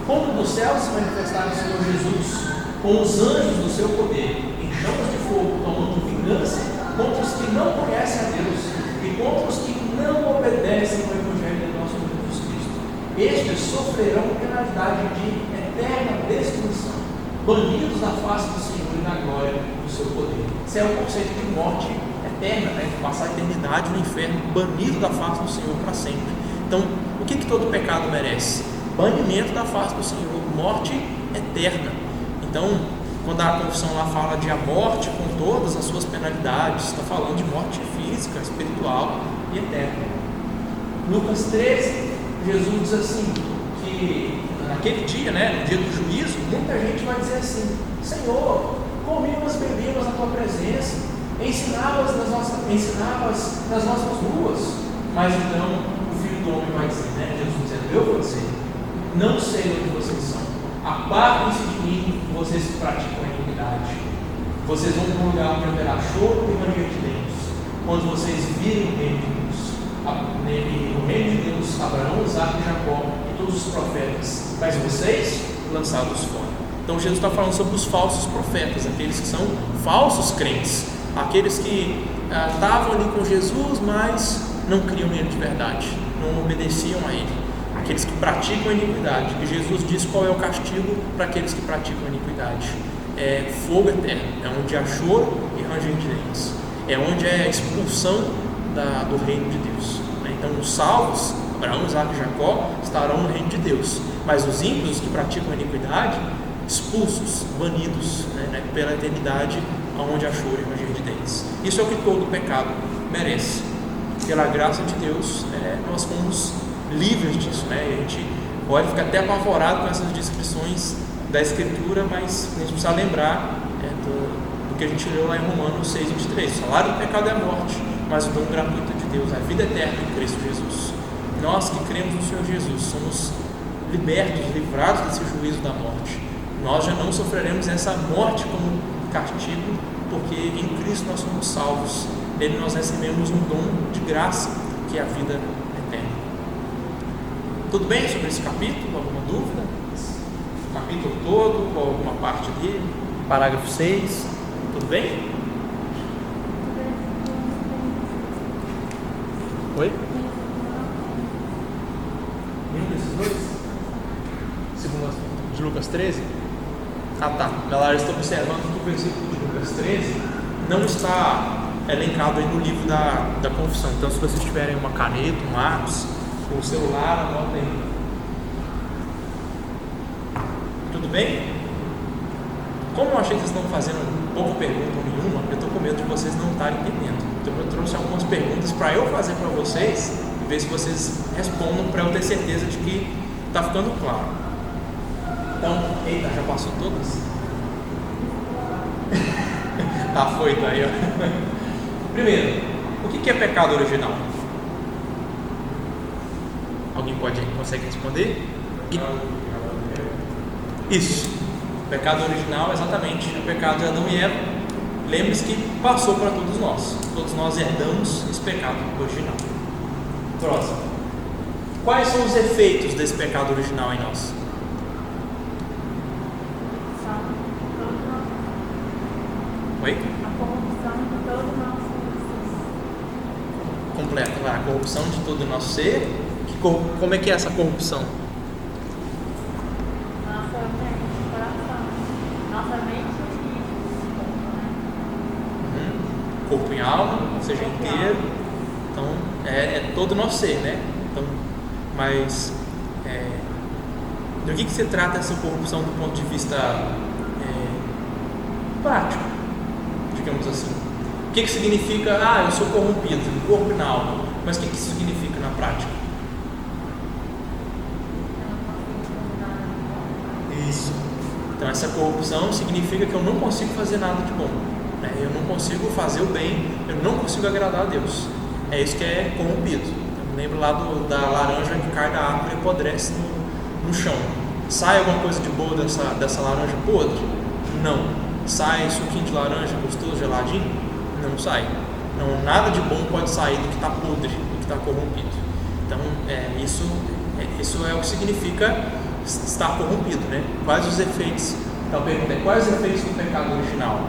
Como dos céus se manifestaram o Senhor Jesus com os anjos do seu poder, em chamas de fogo, tomando vingança contra os que não conhecem a Deus e contra os que não obedecem ao Evangelho de nosso Senhor Jesus Cristo. Estes sofrerão penalidade de eterna destruição, banidos da face do Senhor e da glória do seu poder. Esse é o conceito de morte eterna, passar a eternidade no inferno, banido da face do Senhor para sempre. Então, o que todo pecado merece? Banimento da face do Senhor, morte eterna. Então, quando a confissão lá fala de a morte com todas as suas penalidades, está falando de morte física, espiritual e eterna. Lucas 13, Jesus diz assim, que naquele dia, no dia do juízo, muita gente vai dizer assim: Senhor, comíamos, bebíamos na tua presença, ensinavas nas nossas ruas. Mas então o Filho do Homem vai dizer, Jesus dizendo: eu vou dizer, não sei onde vocês são, apartem-se de mim, vocês que praticam a iniquidade. Vocês vão para um lugar onde haverá choro e ranger de dentes, quando vocês virem o reino de Deus. No reino de Deus, Abraão, Isaac e Jacó e todos os profetas, mas vocês lançados fora. Então Jesus está falando sobre os falsos profetas, aqueles que são falsos crentes, aqueles que estavam ali com Jesus, mas não criam nele de verdade, não obedeciam a ele, aqueles que praticam a iniquidade. E Jesus diz qual é o castigo para aqueles que praticam a iniquidade: é fogo eterno, é onde há choro e ranger de dentes, é onde é a expulsão do reino de Deus. Então os salvos, Abraão, Isaac e Jacó, estarão no reino de Deus, mas os ímpios que praticam a iniquidade, expulsos, banidos, pela eternidade, onde há choro e ranger de dentes. Isso é o que todo pecado merece. Pela graça de Deus, nós fomos livres disso, e a gente pode ficar até apavorado com essas descrições da Escritura, mas a gente precisa lembrar do que a gente leu lá em Romanos 6,23: o salário do pecado é a morte, mas o dom gratuito de Deus é a vida eterna em Cristo Jesus. Nós que cremos no Senhor Jesus somos libertos, livrados desse juízo da morte. Nós já não sofreremos essa morte como castigo, porque em Cristo nós somos salvos. Nele nós recebemos um dom de graça, que é a vida eterna. Tudo bem sobre esse capítulo? Alguma dúvida? O capítulo todo, ou alguma parte dele? Parágrafo 6, tudo bem? Oi? Nenhum desses dois? Segundo de Lucas 13? Ah tá, Melara está observando que o versículo de Lucas 13 não está elencado aí no livro da confissão. Então, se vocês tiverem uma caneta, um lápis, ou celular, anotem aí. Tudo bem? Como eu achei que vocês estão fazendo pouca pergunta ou nenhuma, eu estou com medo de vocês não estarem entendendo. Então eu trouxe algumas perguntas para eu fazer para vocês e ver se vocês respondam, para eu ter certeza de que está ficando claro. Então, eita, já passou todas? Foi, tá aí, ó. Primeiro, o que é pecado original? Alguém consegue responder? Isso. O pecado original, exatamente, o pecado de Adão e Eva. Lembre-se que passou para todos nós. Todos nós herdamos esse pecado original. Próximo. Quais são os efeitos desse pecado original em nós? Oi? A corrupção de todo o nosso ser. Completa lá, a corrupção de todo o nosso ser. Como é que é essa corrupção? Nossa mente, coração. Nossa mente corpo e alma, ou seja, inteiro. Então, é todo o nosso ser, né? Então, mas do que se trata essa corrupção do ponto de vista prático, digamos assim? O que significa, eu sou corrompido no corpo e na alma, mas o que isso significa na prática? Isso. Então essa corrupção significa que eu não consigo fazer nada de bom, né? Eu não consigo fazer o bem, eu não consigo agradar a Deus. É isso que é corrompido. Eu lembro lá da laranja que cai da árvore e apodrece no chão. Sai alguma coisa de boa dessa laranja podre? Não. Sai suquinho de laranja gostoso, geladinho? Não sai. Não, nada de bom pode sair do que está podre, do que está corrompido. Então isso é o que significa estar corrompido, né? Quais os efeitos? Então a pergunta é: quais os efeitos do pecado original?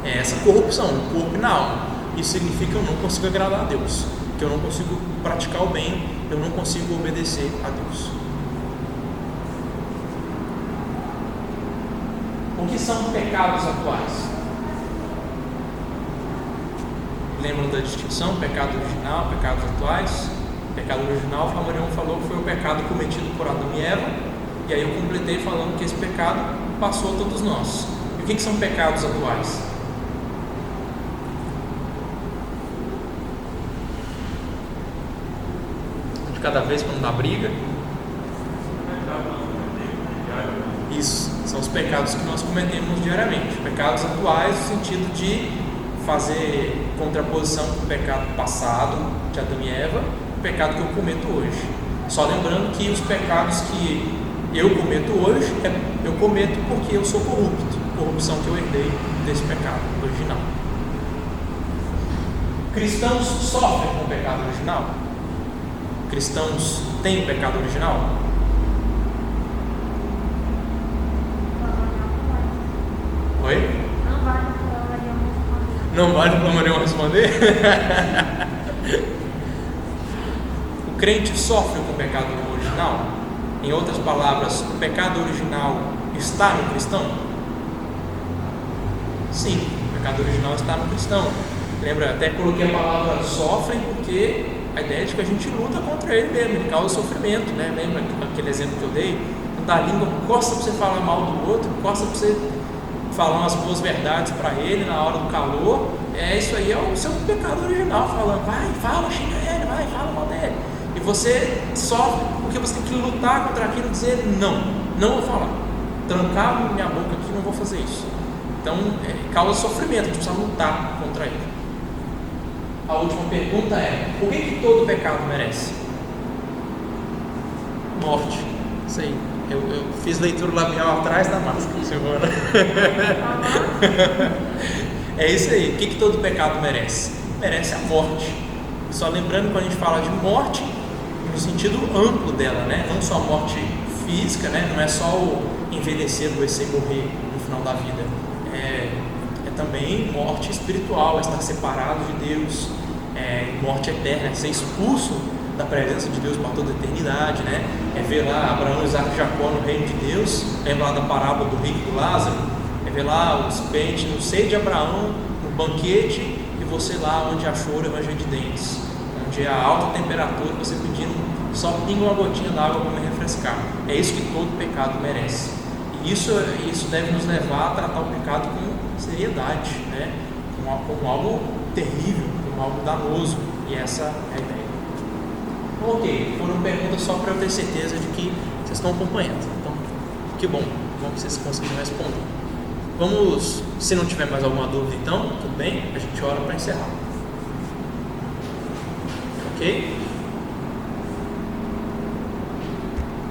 É essa corrupção no corpo e na alma. Isso significa que eu não consigo agradar a Deus, que eu não consigo praticar o bem, eu não consigo obedecer a Deus. O que são pecados atuais? Lembram da distinção? Pecado original, pecados atuais. Pecado original, o Flamarion falou que foi o pecado cometido por Adão e Eva, e aí eu completei falando que esse pecado passou a todos nós. E o que são pecados atuais? De cada vez quando dá briga. Isso, são os pecados que nós cometemos diariamente. Pecados atuais no sentido de fazer contraposição com o pecado passado de Adão e Eva, o pecado que eu cometo hoje. Só lembrando que os pecados que eu cometo hoje, eu cometo porque eu sou corrupto, corrupção que eu herdei desse pecado original. Cristãos sofrem com o pecado original? Cristãos têm o pecado original? Oi? Não vale para o Flamarion responder? O crente sofre com o pecado original? Em outras palavras, o pecado original está no cristão? Sim, o pecado original está no cristão. Lembra, até coloquei a palavra sofrem porque a ideia é de que a gente luta contra ele mesmo, ele causa sofrimento, né? Lembra aquele exemplo que eu dei? Da língua coça para você falar mal do outro, coça para você falar umas boas verdades para ele na hora do calor. Isso aí é o seu pecado original, falando, vai, fala, xinga ele, vai, fala mal dele. E você sofre porque você tem que lutar contra aquilo e dizer, não vou falar, trancar minha boca aqui, não vou fazer isso. Então causa sofrimento, a gente precisa lutar contra ele. A última pergunta é: o que todo pecado merece? Morte. Isso aí. Eu fiz leitura labial atrás da máscara, Silvana. É isso aí. O que todo pecado merece? Merece a morte. Só lembrando, quando a gente fala de morte, no sentido amplo dela, né? Não só morte física, né? Não é só o envelhecer, adoecer e morrer no final da vida. É também morte espiritual, é estar separado de Deus, morte eterna, é ser expulso da presença de Deus para toda a eternidade, né? É ver lá Abraão, Isaac e Jacó no reino de Deus, lembra lá da parábola do rico e do Lázaro, é ver lá os pentes no seio de Abraão, no banquete, e você lá onde há choro e ranger de dentes, onde há alta temperatura, você pedindo só pinga uma gotinha d'água para me refrescar. É isso que todo pecado merece. E isso deve nos levar a tratar o pecado com seriedade, né? Como algo terrível, como algo danoso, e essa é a ideia. Ok, foram perguntas só para eu ter certeza de que vocês estão acompanhando. Então, que bom que vocês conseguiram responder. Vamos, se não tiver mais alguma dúvida então, tudo bem, a gente ora para encerrar. Ok?